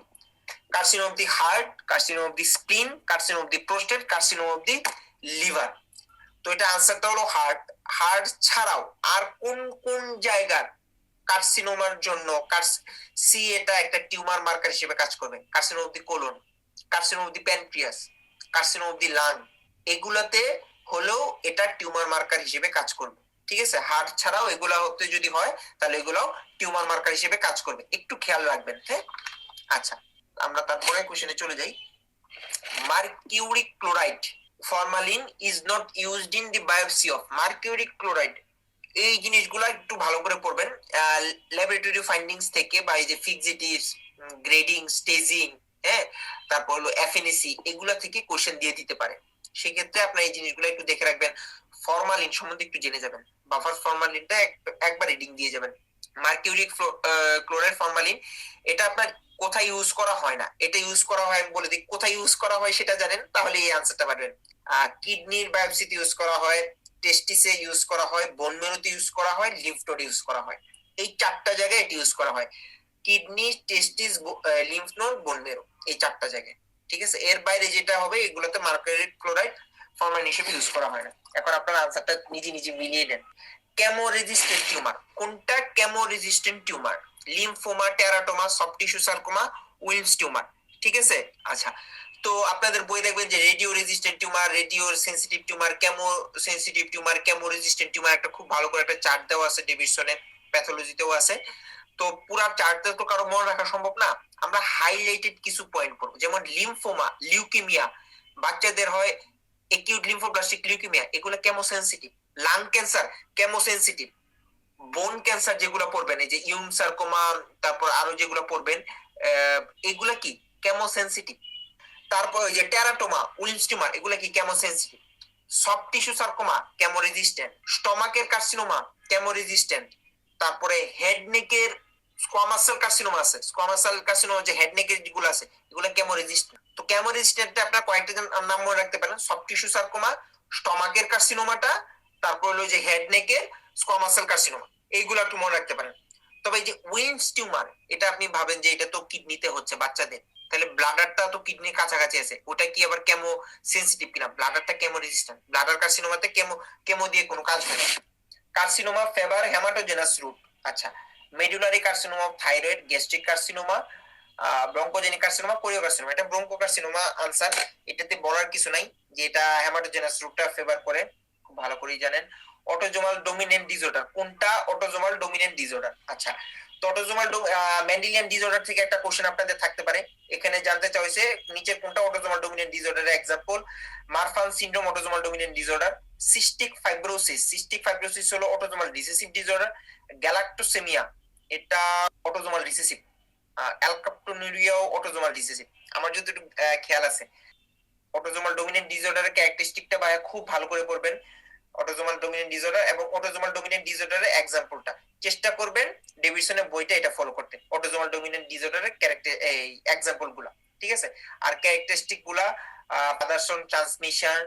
S1: carcinoma of the heart, carcinoma of the spleen, carcinoma of the prostate, carcinoma of the liver. তো এটা আনসারটা হলো হার্ট। হার্ট ছাড়াও আর কোন কোন জায়গার কার্সিনোমার জন্য সি এটা একটা টিউমার মার্কার হিসেবে কাজ করবে? Carcinoma of the colon, carcinoma of the pancreas, carcinoma of the lung, এগুলাতে হলেও এটা টিউমার মার্কার হিসেবে কাজ করবে। ঠিক আছে, হার্ট ছাড়াও এগুলা হতে যদি হয় তাহলে এগুলাও টিউমার মার্কার হিসেবে কাজ করবে, একটু খেয়াল রাখবেন। হ্যাঁ, আচ্ছা, আমরা তারপরে কোশ্চেনে চলে যাই। Mercuric chloride, formalin is not used in the biopsy of mercuric chloride. এই জিনিসগুলো একটু ভালো করে পড়বেন ল্যাবরেটরি ফাইন্ডিংস থেকে, বা এই যে ফিক্সিটিভস, গ্রেডিং, স্টেজিং, হ্যাঁ, তারপর হলো এফএনএসি, এগুলা থেকে কোশ্চেন দিয়ে দিতে পারে। সেক্ষেত্রে আপনার এই জিনিসগুলো একটু দেখে রাখবেন। ফরমালিন সম্বন্ধে একটু জেনে যাবেন, বাফার ফরমালিনটা একবার রিডিং দিয়ে যাবেন। মার্কিউরিক ক্লোরাইড ফরমালিন, এটা আপনার কোথায় ইউজ করা হয় না, এটা ইউজ করা হয়, আমি বলে দিই কোথায় ইউজ করা হয় সেটা জানেন তাহলে এই আনসারটা পারবেন। কিডনির বায়োপসিতে ইউজ করা হয়, টেস্টিসে ইউজ করা হয়, বোন মেরুতে ইউজ করা হয়, লিম্ফ নোডে ইউজ করা হয়, এই চারটা জায়গায় এটা ইউজ করা হয়। কিডনি, টেস্টিস, লিম্ফ নোড, বোন মেরু, এই 4টা জায়গায়। ঠিক আছে, এর বাইরে যেটা হবে এগুলোতে মার্কারি ক্লোরাইড ফরমালিন হিসেবে ইউজ করা হয় না। এখন আপনার আনসারটা নিজে নিজে মিলিয়ে নেন। কেমো রেজিস্ট্যান্ট টিউমার কোনটা? Chemo resistant tumour lymphoma, teratoma, soft tissue sarcoma, Wilms tumour. ঠিক আছে, আচ্ছা। তো আপনাদের বই দেখবেন যে radio resistant tumour, radio sensitive tumour, chemo sensitive tumour, chemo resistant tumour, একটা খুব ভালো করে একটা চার্ট দেওয়া আছে, ডেভিডসনের প্যাথোলজিতেও আছে। তো পুরা চার্টটা তো কারো মনে রাখা সম্ভব না, আমরা হাইলাইটেড কিছু পয়েন্ট করব। যেমন লিম্ফোমা, লিউকেমিয়া, বাচ্চাদের হয় একিউট লিম্ফোব্লাস্টিক লিউকেমিয়া, এগুলো chemo sensitive. Lung cancer chemo sensitive. বোন ক্যান্সার যেগুলো পড়বেন, এই যে ইউম সার্কোমা, তারপর আরো যেগুলো পড়বেন, এগুলা কি কেমো সেনসিটিভ। তারপর ওই যে টেরাটোমা, উইলস টিউমার, এগুলা কি chemo sensitive. Soft tissue sarcoma chemo resistant, স্টমাকের কার্সিনোমা কেমো রেজিস্ট্যান্ট। তারপরে হেড নেকের স্কোয়ামাস সেল কার্সিনোমা আছে, স্কোয়ামাস সেল কার্সিনোমা যে হেড নেকের যেগুলো আছে এগুলো কেমো রেজিস্ট্যান্ট। তো কেমো রেজিস্ট্যান্টে আপনার কয়েকটা নাম মনে রাখতে পারেন, সফট টিস্যু সার্কোমা, স্টমাকের কার্সিনোমাটা, তারপর হলো যে হেড নেকের স্কোয়ামাস সেল কার্সিনোমা, এইগুলো একটু মনে রাখতে পারেন। তবে এই যে উইলস টিউমার, এটা আপনি ভাবেন যে এটা তো কিডনিতে হচ্ছে বাচ্চাদের, তাহলে ব্লাডারটা তো কিডনির কাছাকাছি আছে, ওটা কি আবার কেমো সেনসিটিভ কিনা? ব্লাডারটা কেমো রেজিস্ট্যান্ট, ব্লাডার কার্সিনোমাতে কেমো কেমো দিয়ে কোনো কাজ হয় না। কার্সিনোমা ফেভার হেমাটোজেনাস রুট, আচ্ছা। Medullary carcinoma, thyroid, gastric carcinoma, bronchogenic carcinoma, choriocarcinoma, এটা ব্রঙ্কো কার্সিনোমা আনসার। এটাতে বলার কিছু নাই যে এটা হেমাটোজেনাস রুটটা ফেভার করে, খুব ভালো করেই জানেন। অটোজোমাল ডোমিনেন্ট ডিসঅর্ডার কোনটা? অটোজোমাল ডোমিনেন্ট ডিসঅর্ডার, আচ্ছা। তো অটোজোমাল মেন্ডেলিয়ান ডিসঅর্ডার থেকে একটা কোশ্চেন আপনাদের থাকতে পারে, এখানে জানতে চাইছে নিচে কোনটা অটোজোমাল ডোমিনেন্ট ডিসঅর্ডারের example. Marfan syndrome autosomal dominant disorder. Cystic fibrosis, cystic fibrosis হলো অটোজোমাল রিসেসিভ ডিসঅর্ডার। গ্যালাক্টোসেমিয়া, এটা অটোজোমাল রিসেসিভ। অ্যালকাপ্টোনুরিয়াও অটোজোমাল রিসেসিভ। আমার যদি একটু খেয়াল আছে, অটোজোমাল ডোমিনেন্ট ডিসঅর্ডারের ক্যারেক্টারিস্টিকটা ভাই খুব ভালো করে পড়বেন। অটোজোমাল ডোমিনেন্ট ডিসঅর্ডার এবং অটোজোমাল ডোমিনেন্ট ডিসঅর্ডারের এক্সাম্পলটা চেষ্টা করবেন ডেভিডসনের বইটা এটা ফলো করতে, অটোজোমাল ডোমিনেন্ট ডিসঅর্ডারের ক্যারেক্টার এই এক্সাম্পল গুলা। ঠিক আছে, আর ক্যারেক্টারিস্টিক গুলা ফাদারসন ট্রান্সমিশন,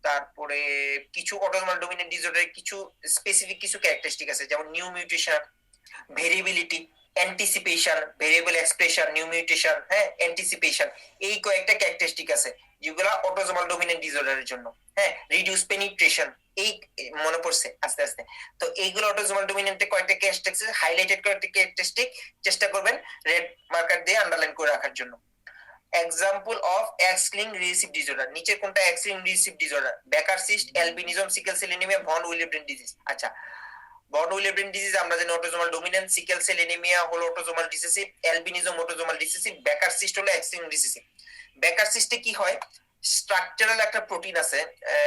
S1: তারপরে কিছু অটোজোমাল ডোমিনেন্ট ডিসঅর্ডারের কিছু স্পেসিফিক কিছু ক্যারেক্টারিস্টিক আছে, যেমন new mutation, variability, anticipation, variable expression, new mutation, হ্যাঁ, অ্যান্টিসিপেশন, এই কয়েকটা ক্যারেক্টারিস্টিক আছে যেগুলা অটোজোমাল ডোমিনেন্ট ডিসঅর্ডারের জন্য। হ্যাঁ, রিডিউস পেনিট্রেশন, এই মনে পড়ছে আস্তে আস্তে। তো এইগুলো অটোজোমাল ডোমিনেন্টে কয়েকটা ক্যারেক্টারিস্টিক, হাইলাইটেড কয়েকটা ক্যারেক্টারিস্টিক চেষ্টা করবেন রেড মার্কার দিয়ে আন্ডারলাইন করে রাখার জন্য। Example of X linked recessive disorder, নিচে কোনটা X linked recessive disorder? Baker cyst, albinism, sickle cell anaemia, von Williams disease. আচ্ছা, ভন উইলিয়ামস ডিজিজ আমরা জানি autosomal dominant, sickle cell anaemia হলো autosomal recessive, albinism autosomal recessive, Baker cyst হলো X linked recessive. বেকার সিস্টে কি হয়, structural একটা প্রোটিন আছে,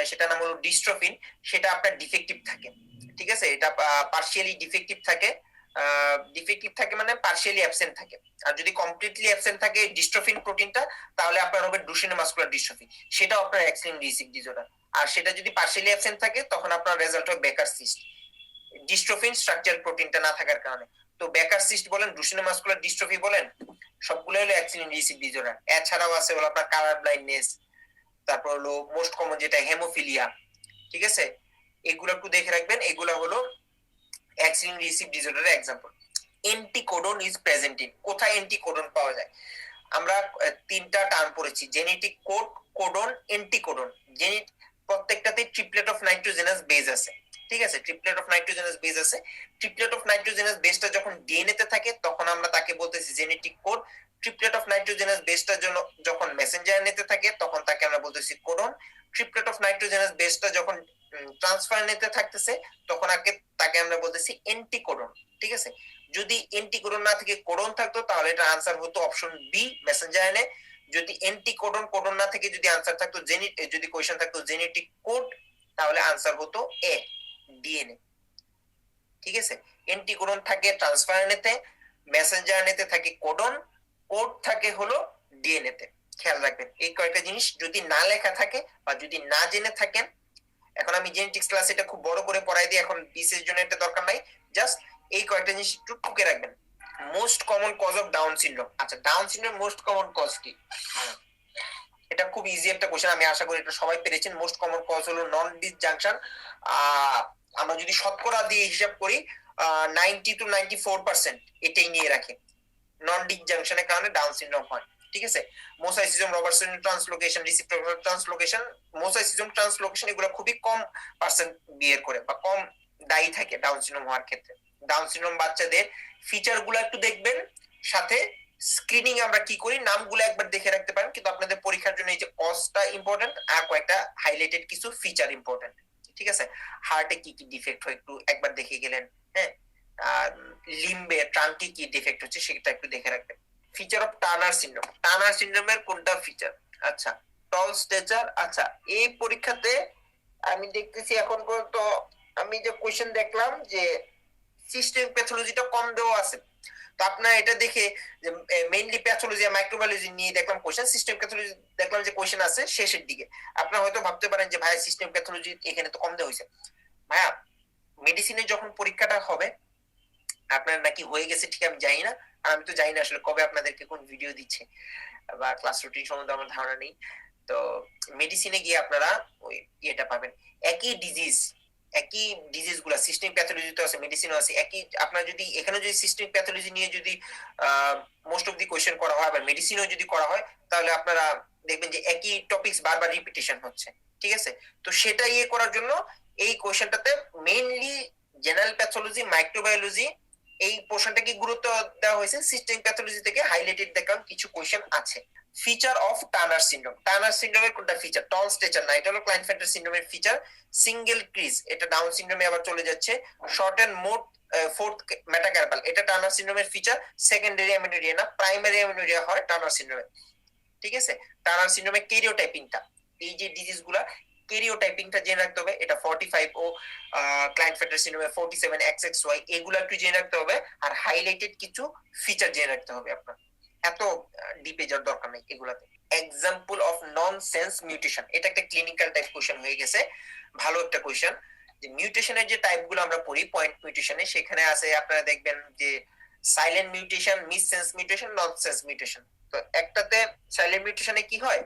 S1: সেটা নাম হলো ডিস্ট্রোফিন, সেটা আপনার ডিফেক্টিভ থাকে। ঠিক আছে, এটা পার্শিয়ালি ডিফেক্টিভ থাকে, ডিফেক্টিভ থাকে মানে পার্শিয়ালি অ্যাবসেন্ট থাকে। আর যদি কমপ্লিটলি অ্যাবসেন্ট থাকে ডিস্ট্রোফিন প্রোটিনটা, তাহলে আপনার হবে ডুশেনে মাসকুলার ডিস্ট্রফি, সেটাও আপনার এক্স লিঙ্ক রিসিভ ডিসঅর্ডার। আর সেটা যদি পার্শিয়ালি অ্যাবসেন্ট থাকে তখন আপনার রেজাল্ট হবে বেকার সিস্ট, ডিস্ট্রোফিন স্ট্রাকচারাল প্রোটিনটা না থাকার কারণে। তো বেকার সিস্ট বলেন, ডুশেনে মাসকুলার ডিস্ট্রফি বলেন, সবগুলো হলো এক্স লিঙ্ক রিসিভ ডিসঅর্ডার। এছাড়াও আছে হলো আপনার কালার ব্লাইন্ডনেস, তারপর হলো মোস্ট কমন যেটা হেমোফিলিয়া। ঠিক আছে, এগুলো একটু দেখে রাখবেন, এগুলো হলো এক্স লিঙ্ক রিসিভ ডিসঅর্ডারের example. Anticodon is present in, কোথায় এন্টিকোডন পাওয়া যায়? আমরা তিনটা টার্ম পড়েছি, জেনেটিক কোড, কোডন, এন্টিকোডন। জেনেট প্রত্যেকটাতে ট্রিপলেট অফ নাইট্রোজেনাস বেজ আছে। ঠিক আছে, ট্রিপলেট অফ নাইট্রোজেনাস বেজ আছে। ট্রিপলেট অফ নাইট্রোজেনাস বেসটা যখন ডিএনএ তে থাকে তখন আমরা তাকে বলতেছি genetic code. Triplet of nitrogenous বেসটা যখন মেসেঞ্জার আরএনএ তে থাকে তখন তাকে আমরা বলতেছি কোডন। ট্রিপলেট অফ নাইট্রোজেনাস বেসটা যখন ট্রান্সফার আরএনএ তে থাকতেছে তখন তাকে আমরা বলতেছি এন্টিকোডন। ঠিক আছে, যদি এন্টিকোডন না থেকে কোডন থাকতো তাহলে এটা আনসার হতো অপশন বি, মেসেঞ্জার আরএনএ। যদি এন্টিকোডন, কোডন না থেকে যদি আনসার থাকতো যদি কোশ্চেন থাকতো জেনেটিক কোড, তাহলে আনসার হতো এ, ডিএনএ। ঠিক আছে, এন্টিকোডন থাকে ট্রান্সফার আরএনএ তে, মেসেঞ্জার আরএনএ তে থাকে কোডন, কোড থাকে হলো ডিএনএ তে। খেয়াল রাখবেন এই কয়েকটা জিনিস যদি না লেখা থাকে বা যদি না জেনে থাকেন। এখন আমি জেনেটিক্স ক্লাস এটা খুব বড় করে পড়াই দিই, এখন বিসিএস জন্য এটা দরকার নাই, জাস্ট এই কয়েকটা জিনিস একটু টুকে রাখবেন। Most common cause of Down syndrome, আচ্ছা Down syndrome most common cause কি? এটা খুব ইজি একটা কোশ্চেন, আমি আশা করি এটা সবাই পেরেছেন। মোস্ট কমন কজ হলো নন ডিসজাংশন। আমরা যদি শতকরা দিয়ে হিসাব করি 90 to 94% এটাই নিয়ে রাখে। নন ডিসজাংশনের কারণে ডাউন সিনড্রোম হয়। ঠিক আছে, mosaicism, Robertson translocation, reciprocal translocation, mosaicism translocation এগুলো খুবই কম পার্সেন্ট বিয়ের করে বা কম দায়ী থাকে ডাউন সিনড্রোম হওয়ার ক্ষেত্রে। ডাউন সিনড্রোম বাচ্চাদের ফিচার গুলো একটু দেখবেন, সাথে স্ক্রিনিং আমরা কি করি নামগুলো একবার দেখে রাখতে পারেন, কিন্তু আপনাদের পরীক্ষার জন্য এই যে কজটা ইম্পর্টেন্ট আর কয়েকটা হাইলাইটেড কিছু ফিচার ইম্পর্টেন্ট। ঠিক আছে, হার্টে কি কি ডিফেক্ট হয় একটু একবার দেখে গেলেন, হ্যাঁ, আর লিম্বে ট্রাঙ্কে কি ডিফেক্ট হচ্ছে সেটা একটু দেখে রাখবেন। Feature of Turner syndrome, Turner সিনড্রোমের কোনটা ফিচার? আচ্ছা, টল স্ট্যাচার। আচ্ছা, এই পরীক্ষাতে আমি দেখতেছি এখন পর্যন্ত আমি যে কোশ্চেন দেখলাম যে সিস্টেম প্যাথোলজিটা কম দেওয়া আছে, তো আপনার এটা দেখে যে মেইনলি প্যাথোলজি আর মাইক্রোবায়োলজি নিয়ে দেখলাম কোশ্চেন, সিস্টেম প্যাথোলজি দেখলাম যে কোশ্চেন আছে শেষের দিকে। আপনারা হয়তো ভাবতে পারেন যে ভাই সিস্টেম প্যাথোলজি এখানে তো কম দেওয়া হয়েছে। ভাইয়া মেডিসিনের যখন পরীক্ষাটা হবে আপনার নাকি হয়ে গেছে ঠিক আমি জানি না, আর আমি তো জানি না আসলে কবে আপনাদেরকে কোন ভিডিও দিচ্ছে বা ক্লাস রুটিন সম্বন্ধে আমার ধারণা নেই। তো মেডিসিনে গিয়ে আপনারা ওই ইয়েটা পাবেন, একই ডিজিজ গুলা সিস্টেম প্যাথোলজিতে আছে, মেডিসিনও আছে একই। আপনার যদি এখানে যদি সিস্টেম প্যাথোলজি নিয়ে যদি মোস্ট অফ দি কোয়েশ্চেন করা হয়, আবার মেডিসিনও যদি করা হয়, তাহলে আপনারা দেখবেন যে একই টপিকস বারবার রিপিটেশন হচ্ছে। ঠিক আছে, তো সেটা ইয়ে করার জন্য এই কোয়েশ্চেনটাতে মেইনলি জেনারেল প্যাথোলজি, মাইক্রোবায়োলজি এই পোর্শনটাকে গুরুত্ব দেওয়া হয়েছে, সিস্টেম প্যাথোলজি থেকে হাইলাইটেড দেখলাম কিছু কোয়েশ্চেন আছে। Feature of Turner syndrome, Turner সিনড্রোমের কোনটা ফিচার? টল স্ট্রেচার না, এটা হলো ক্লাইনফেল্টার সিনড্রোমের ফিচার। সিঙ্গেল ক্রিজ, এটা ডাউন সিনড্রোমে আবার চলে যাচ্ছে। Short end mode fourth metacarpal, এটা টার্নার সিনড্রোমের ফিচার। সেকেন্ডারি অ্যামিনোরিয়া না, প্রাইমারি অ্যামিনোরিয়া হয় টার্নার সিনড্রোমে। ঠিক আছে, টার্নার সিনড্রোমে ক্যারিওটাইপিংটা, এই যে ডিজিজ গুলা ক্যারিওটাইপিংটা জেনে রাখতে হবে। এটা 45 ও ক্লাইনফেল্টার সিনড্রোমে 47 XXY, এগুলো একটু জেনে রাখতে হবে। আর হাইলাইটেড কিছু ফিচার জেনে রাখতে হবে আপনার, এত ডিপে যাওয়ার দরকার নেই এগুলাতে। এক্সাম্পল অফ ননসেন্স মিউটেশন, এটা একটা ক্লিনিক্যাল টাইপ কোশ্চেন হয়ে গেছে, ভালো একটা কোশ্চেন। যে মিউটেশনের যে টাইপ গুলো আমরা পড়ি পয়েন্ট মিউটেশনে, সেখানে আছে আপনারা দেখবেন যে silent mutation, missense mutation, nonsense mutation. তো একটাতে সাইলেন্ট মিউটেশনে কি হয়,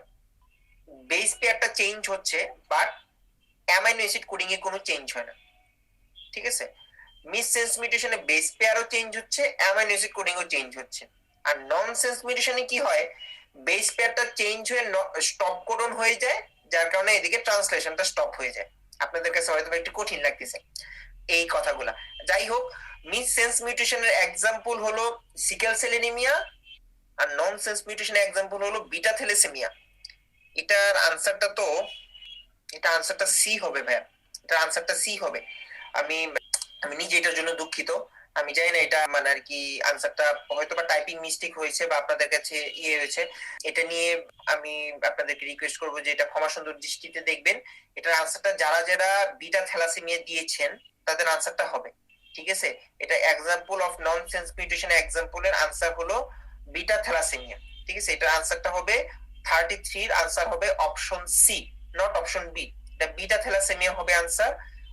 S1: বেস পেয়ারটা চেঞ্জ হচ্ছে বাট অ্যামাইনো অ্যাসিড কোডিং এ কোনো চেঞ্জ হয় না। ঠিক আছে, মিসসেন্স মিউটেশনে বেস পেয়ারও চেঞ্জ হচ্ছে, অ্যামাইনো অ্যাসিড কোডিংও চেঞ্জ হচ্ছে। আর ননসেন্স মিউটেশনে কি হয়, বেস পেয়ারটা চেঞ্জ হয়ে স্টপ কোডন হয়ে যায়, যার কারণে এদিকে ট্রান্সলেশনটা স্টপ হয়ে যায়। আপনাদের কাছে হয়তো একটু কঠিন লাগতেছে এই কথাগুলা। যাই হোক, মিসসেন্স মিউটেশনের এক্সাম্পল হলো সিকেল সেল অ্যানিমিয়া, আর ননসেন্স মিউটেশনের এক্সাম্পল হলো বিটা থ্যালাসেমিয়া। এটার আনসারটা তো, এটা আনসারটা সি হবে ভাইয়া, এটার আনসারটা সি হবে। আমি আমি নিজে এটার জন্য দুঃখিত, আমি জানি না এটা মানে আর কি আনসারটা হয়তো বা টাইপিং মিস্টেক হয়েছে বা আপনাদের কাছে ইয়ে হয়েছে, এটা নিয়ে আমি আপনাদেরকে রিকোয়েস্ট করবো যে এটা ক্ষমা সুন্দর দৃষ্টিতে দেখবেন। এটার আনসারটা যারা যারা বিটা থ্যালাসেমিয়া দিয়েছেন তাদের আনসারটা হবে। ঠিক আছে, এটা এক্সাম্পল অফ ননসেন্স মিউটেশন এক্সাম্পলের আনসার হলো বিটা থ্যালাসেমিয়া। ঠিক আছে, এটার আনসারটা হবে 33 এর আনসার হবে option C, not option B. এটা বিটা থ্যালাসেমিয়া হবে আনসার,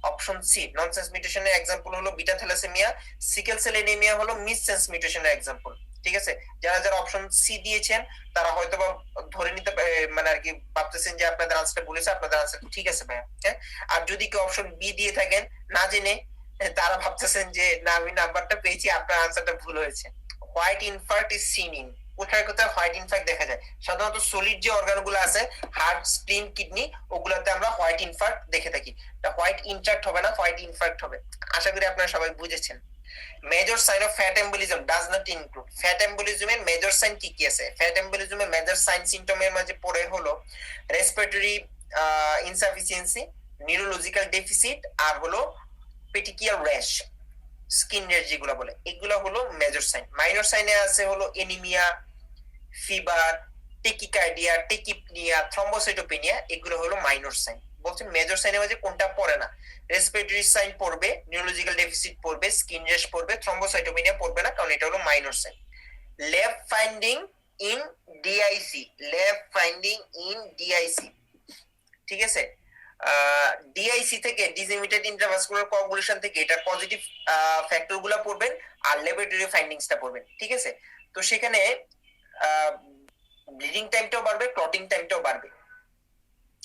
S1: অপশন সি। ননসেন্স মিউটেশনের এক্সাম্পল হলো beta thalassaemia, sickle cell anaemia হলো মিসসেন্স মিউটেশনের এক্সাম্পল। ঠিক আছে, যারা যারা অপশন সি দিয়েছেন তারা হয়তো বা ধরে নিতে মানে আর কি ভাবতেছেন যে আপনাদের আনসারটা ভুল হয়েছে, আপনাদের আনসার ঠিক আছে ভাইয়া। হ্যাঁ, আর যদি কেউ অপশন বি দিয়ে থাকেন না জেনে, তারা ভাবতেছেন যে না আমি নাম্বারটা পেয়েছি, আপনার আনসারটা ভুল হয়েছে। হোয়াইট ইনফার্ট ইজ সিন ইন, কোথায় কোথায় হোয়াইট ইনফার্ট দেখা যায়? সাধারণত সলিড যে অর্গান গুলো আছে, হার্ট, স্প্লিন, কিডনি, ওগুলাতে আমরা হোয়াইট ইনফার্ট দেখে থাকি। হোয়াইট ইনফ্যাক্ট হবে না, হোয়াইট ইনফ্যাক্ট হবে। আশা করি আপনারা সবাই বুঝেছেন। Major sign of fat embolism does not include, fat এম্বলিজমের মেজর সাইন কি কি আছে? ফ্যাট এম্বলিজমের মেজর সাইন সিম্পটমের মাঝে পড়ে হলো রেসপিরেটরি ইনসাফিসিয়েন্সি, নিউরোলজিক্যাল ডেফিসিট, আর হলো পেটিকিয়াল র্যাশ, স্কিন র্যাশ যেগুলো বলে, এগুলো হলো মেজর সাইন। মাইনর সাইনে আছে হলো এনিমিয়া, ফিভার, টেকিকার্ডিয়া, টেকিপনিয়া, থ্রম্বোসাইটোপেনিয়া, এগুলো হলো মাইনর সাইন। বলছেন মেজর সাইনের মাঝে কোনটা পড়ে না? রেসপিরেটরি সাইন পড়বে, নিউরোলজিক্যাল ডেফিসিট পড়বে, স্কিন র্যাশ পড়বে, থ্রম্বোসাইটোপেনিয়া পড়বে না, কারণ এটা হলো minor sign. Lab finding in DIC, lab finding in DIC. ঠিক আছে, ডিআইসি থেকে ডিসিমিটেড ইন্ট্রাভাস্কুলার কোয়াগুলেশন থেকে এটা পজিটিভ ফ্যাক্টর গুলা পড়বেন, আর ল্যাবরেটরি ফাইন্ডিংসটা পড়বেন। ঠিক আছে, তো সেখানে ব্লিডিং টাইমটাও বাড়বে, ক্লটিং টাইমটাও বাড়বে।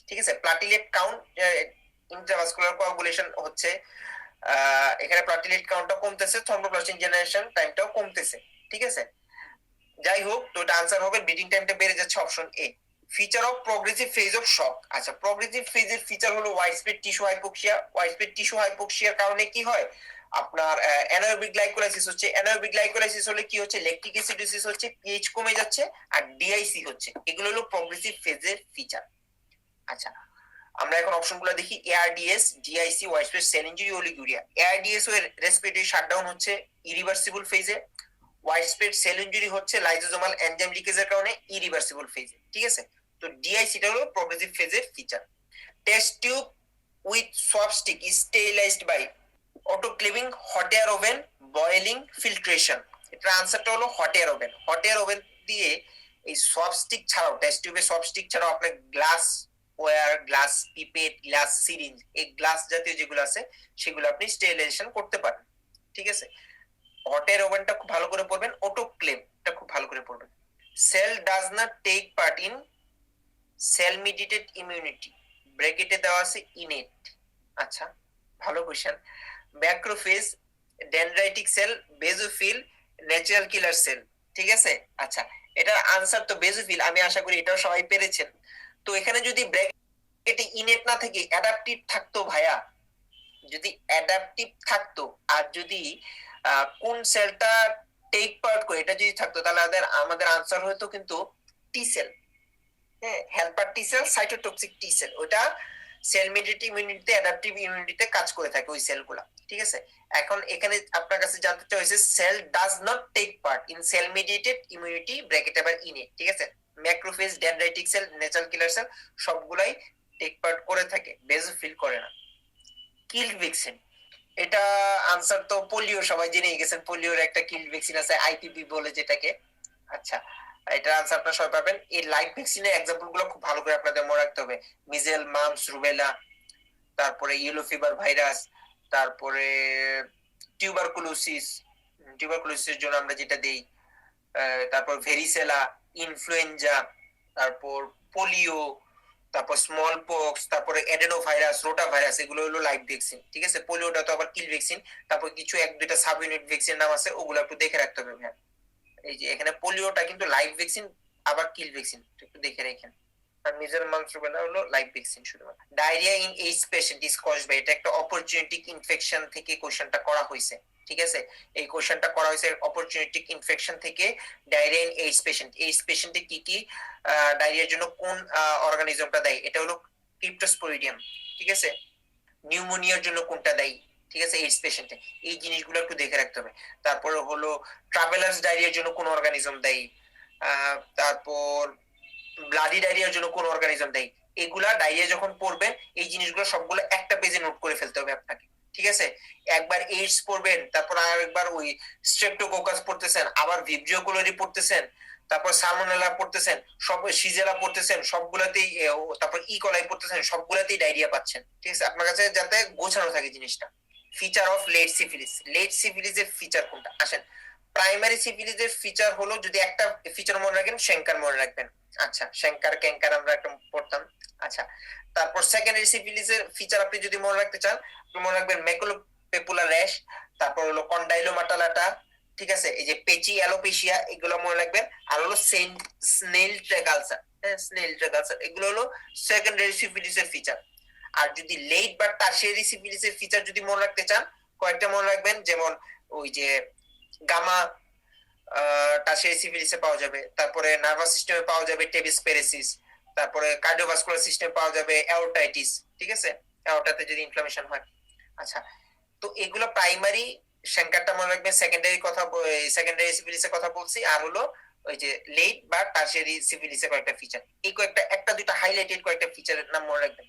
S1: ঠিক আছে, প্লাটিলেট কাউন্ট, ইন্ট্রাভাস্কুলার কোয়াগুলেশন হচ্ছে, এখানে প্লাটিলেট কাউন্টটা কমতেছে, থ্রম্বোপ্লাস্টিন জেনারেশন টাইমটাও কমতেছে। ঠিক আছে, যাই হোক, তো এটা আনসার হবে ব্লিডিং টাইমটা বেড়ে যাচ্ছে, option A. Feature of progressive phase of shock. আচ্ছা, প্রগ্রেসিভ ফেজের ফিচার হলো widespread tissue hypoxia. Widespread tissue হাইপোক্সিয়ার কারণে কি হয়, আপনার অ্যানারোবিক গ্লাইকোলাইসিস হচ্ছে। অ্যানারোবিক গ্লাইকোলাইসিস হলে কি হচ্ছে, ল্যাকটিক অ্যাসিডোসিস হচ্ছে, পিএইচ কমে যাচ্ছে, আর ডিআইসি হচ্ছে। এগুলো হলো প্রগ্রেসিভ ফেজের ফিচার। আচ্ছা, আমরা এখন অপশনগুলো দেখি। ARDS, DIC, wide spread sell injury, oliguria. ARDS এর রেসপিরেটরি শাটডাউন হচ্ছে ইরিভার্সিবল ফেজে। ওয়াইড স্প্রেড সেল ইনজুরি হচ্ছে লাইজোজোমাল এনজাইম লিকেজের কারণে ইরিভার্সিবল ফেজে। ঠিক আছে, তো ডিআইসিটা হলো প্রগ্রেসিভ ফেজের feature. Test tube with swab stick is sterilised by autoclaving, hot air oven, boiling, filtration. এটার আনসারটা হলো hot air oven. Hot air oven দিয়ে এই সোয়াপ স্টিক ছাড়াও, টেস্ট টিউবে সোয়াপ স্টিক ছাড়াও আপনার glass ware, glass pipette, glass syringe, এই গ্লাস জাতীয় যেগুলো আছে সেগুলো আপনি স্টেরিলাইজেশন করতে পারেন। ঠিক আছে, হট এয়ার ওভেনটা খুব ভালো করে পড়বেন, অটোক্লেভটা খুব ভালো করে পড়বেন। Cell does not take part in cell mediated immunity, ব্র্যাকেটে দেওয়া আছে ইনেট। আচ্ছা, ভালো question. Macrophage, dendritic cell, basophil, natural killer cell. ঠিক আছে, আচ্ছা, এটার আনসার তো বেজোফিল। আমি আশা করি এটাও সবাই পেরেছেন। তো এখানে যদি ব্র্যাকেটে ইনেট না থেকে অ্যাডাপটিভ থাকতো ভাইয়া, যদি অ্যাডাপটিভ থাকতো, আর যদি কোন সেলটা টেক পার্ট করে এটা যদি থাকতো, তাহলে আমাদের আনসার হতো কিন্তু টি সেল। হ্যাঁ, হেল্পার টি সেল, সাইটোটক্সিক টি সেল, ওটা সেল মিডিয়েটেড ইমিউনিটিতে, অ্যাডাপটিভ ইমিউনিটিতে কাজ করে থাকে ওই সেলগুলা। ঠিক আছে, এখন এখানে আপনার কাছে জানতে চাওয়া হয়েছে cell does not take part in cell mediated immunity, bracket আবার ইনে। ঠিক আছে, macrophage, dendritic cell, natural killer cell সবগুলাই টেক পার্ট করে থাকে, বেজোফিল করে না। কিল্ড ভ্যাকসিন, এটা আনসার তো পোলিও, সবাই জেনেই গেছেন। পোলিওর একটা কিল্ড ভ্যাকসিন আছে, আইপিভি বলে যেটাকে। আচ্ছা, এটার আনসার আপনারা সবাই পাবেন। এই লাইভ ভ্যাকসিনের এক্সাম্পল গুলো খুব ভালো করে আপনাদের মনে রাখতে হবে। মিজেল, মামস, রুবেলা, তারপরে ইয়েলো ফিভার ভাইরাস, তারপরে টিউবারকুলোসিস, টিউবারকুলোসিসের জন্য আমরা যেটা দেই, তারপর ভেরিসেলা, ইনফ্লুয়েঞ্জা, তারপর পোলিও, তারপর স্মল পক্স, তারপরে এডেনো ভাইরাস, রোটা ভাইরাস, এগুলো হলো লাইভ ভ্যাকসিন। ঠিক আছে, পোলিওটা তো আবার কিল ভ্যাকসিন। তারপর কিছু এক দুইটা সাব ইউনিট ভ্যাকসিন নাম আছে, ওগুলো একটু দেখে রাখতে হবে ভাই। এই যে এখানে পোলিওটা কিন্তু লাইভ ভ্যাকসিন, আবার কিল ভ্যাকসিন, একটু দেখে রাখেন। আর মিজেল, মামস, রুবেলা হলো লাইভ ভ্যাকসিন শুধুমাত্র। Diarrhoea in H patient is caused by, এটা একটা অপরচুনিটিক ইনফেকশন থেকে কোশ্চেনটা করা হয়েছে। ঠিক আছে, এই কোশ্চেনটা করা হয়েছে অপরচুনিটিক ইনফেকশন থেকে। Diarrhoea in H patient, H পেশেন্টে কি কি ডায়রিয়ার জন্য কোন অর্গানিজমটা দেয়, এটা হলো ক্রিপ্টোস্পোরিডিয়াম। ঠিক আছে, নিউমোনিয়ার জন্য কোনটা দেয়, ঠিক আছে, এইডস পেশেন্টে, এই জিনিসগুলো একটু দেখে রাখতে হবে। তারপরে হলো ট্রাভেলার্স ডায়রিয়ার জন্য কোন অর্গানিজম দেয়, তারপর ব্লাডি ডায়রিয়ার জন্য কোন অর্গানিজম দেয়। এগুলা ডায়রিয়া যখন পড়বেন, এই জিনিসগুলো সবগুলো একটা পেজে নোট করে ফেলতে হবে আপনাকে। ঠিক আছে, একবার এইডস পড়বেন, তারপর আরেকবার ওই স্ট্রেপ্টোকোকাস পড়তেছেন, আবার ভিব্রিও কোলোরি পড়তেছেন, তারপর সালমোনেলা পড়তেছেন, সব সিজেলা পড়তেছেন, সবগুলাতেই, তারপর ইকোলাই পড়তেছেন, সবগুলাতেই ডায়রিয়া পাচ্ছেন। ঠিক আছে, আপনার কাছে যাতে গোছানো থাকে জিনিসটা। Feature of late syphilis, late সিফিলিসের ফিচার কোনটা? আসেন, প্রাইমারি সিফিলিসের ফিচার হলো, যদি একটা ফিচার মনে রাখেন, শ্যাঙ্কার মনে রাখবেন। আচ্ছা, শ্যাঙ্কার ক্যাঙ্কার আমরা একটা পড়তাম। আচ্ছা, তারপর সেকেন্ডারি সিফিলিসের ফিচার আপনি যদি মনে রাখতে চান, মনে রাখবেন ম্যাকুলোপেপুলার র্যাশ, তারপর হলো কন্ডাইলোমাটালাটা, ঠিক আছে, এই যে পেচি অ্যালোপেশিয়া, এগুলো মনে রাখবেন। আর হলো snail track ulcer, snail track ulcer, এগুলো হলো সেকেন্ডারি সিফিলিসের ফিচার। আর যদি লেট বা টারশিয়ারি সিফিলিসের ফিচার যদি মনে রাখতে চান, কয়েকটা মনে রাখবেন, যেমন ওই যে গামা টারশিয়ারি সিফিলিসে পাওয়া যাবে, তারপরে নার্ভাস সিস্টেমে পাওয়া যাবে টেবিস পেরেসিস, তারপরে কার্ডিওভাস্কুলার সিস্টেমে পাওয়া যাবে অ্যাওর্টাইটিস। ঠিক আছে, অ্যাওর্টাতে যদি ইনফ্লামেশন হয়। আচ্ছা, তো এগুলো প্রাইমারি, শ্যাঙ্কারটা মনে রাখবেন। সেকেন্ডারি কথা, সেকেন্ডারি সিফিলিসের কথা বলছি। আর হলো ওই যে লেট বা টারশিয়ারি সিফিলিসের কয়েকটা ফিচার, এই কয়েকটা, একটা দুইটা হাইলাইটেড কয়েকটা ফিচারের নাম মনে রাখবেন,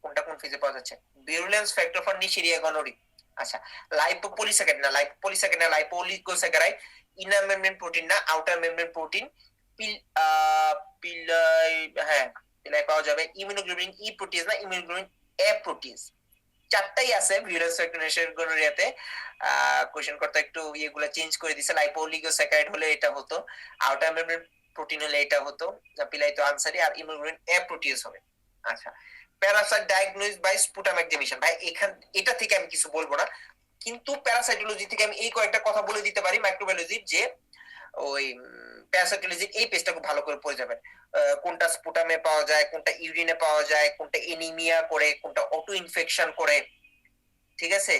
S1: কোনটা কোন ফেজে পাওয়া যাচ্ছে। ভিরুলেন্স ফ্যাক্টর ফর নিশিরিয়া গনোরি। আচ্ছা, লাইপোপলিস্যাকারাইড না, লাইপোপলিস্যাকারাইড না, লাইপোলিগোস্যাকারাইড, ইনার মেমব্রেন প্রোটিন না, আউটার মেমব্রেন প্রোটিন। পিলাই, হ্যাঁ পিলাই পাওয়া যাবে। ইমিউনোগ্লোবিন ই প্রোটিয়েজ না, ইমিউনোগ্লোবিন এ প্রোটিয়েজ। চারটাই আছে ভিরুলেন্স ফ্যাক্টর গনোরিয়াতে। কোশ্চেন করতে একটু ইয়েগুলো চেঞ্জ করে দিছে, লাইপোলিগোস্যাকারাইড হলে এটা হতো, আউটার মেমব্রেন প্রোটিন হলে এটা হতো। পিলাই তো আনসারই, আর ইমিউনোগ্লোবিন এ প্রোটিয়েজ হবে। আচ্ছা, parasite diagnose by sputum examination, ভাই এখান এটা থেকে আমি কিছু বলবো না, কিন্তু প্যারাসাইটোলজি থেকে আমি এই কয়েকটা কথা বলে দিতে পারি মাইক্রোবায়োলজির, যে ওই প্যারাসাইটোলজির এই পেজটা খুব ভালো করে পড়ে যাবেন। কোনটা স্পুটামে পাওয়া যায়, কোনটা ইউরিনে পাওয়া যায়, কোনটা এনিমিয়া করে, কোনটা অটো ইনফেকশন করে, ঠিক আছে?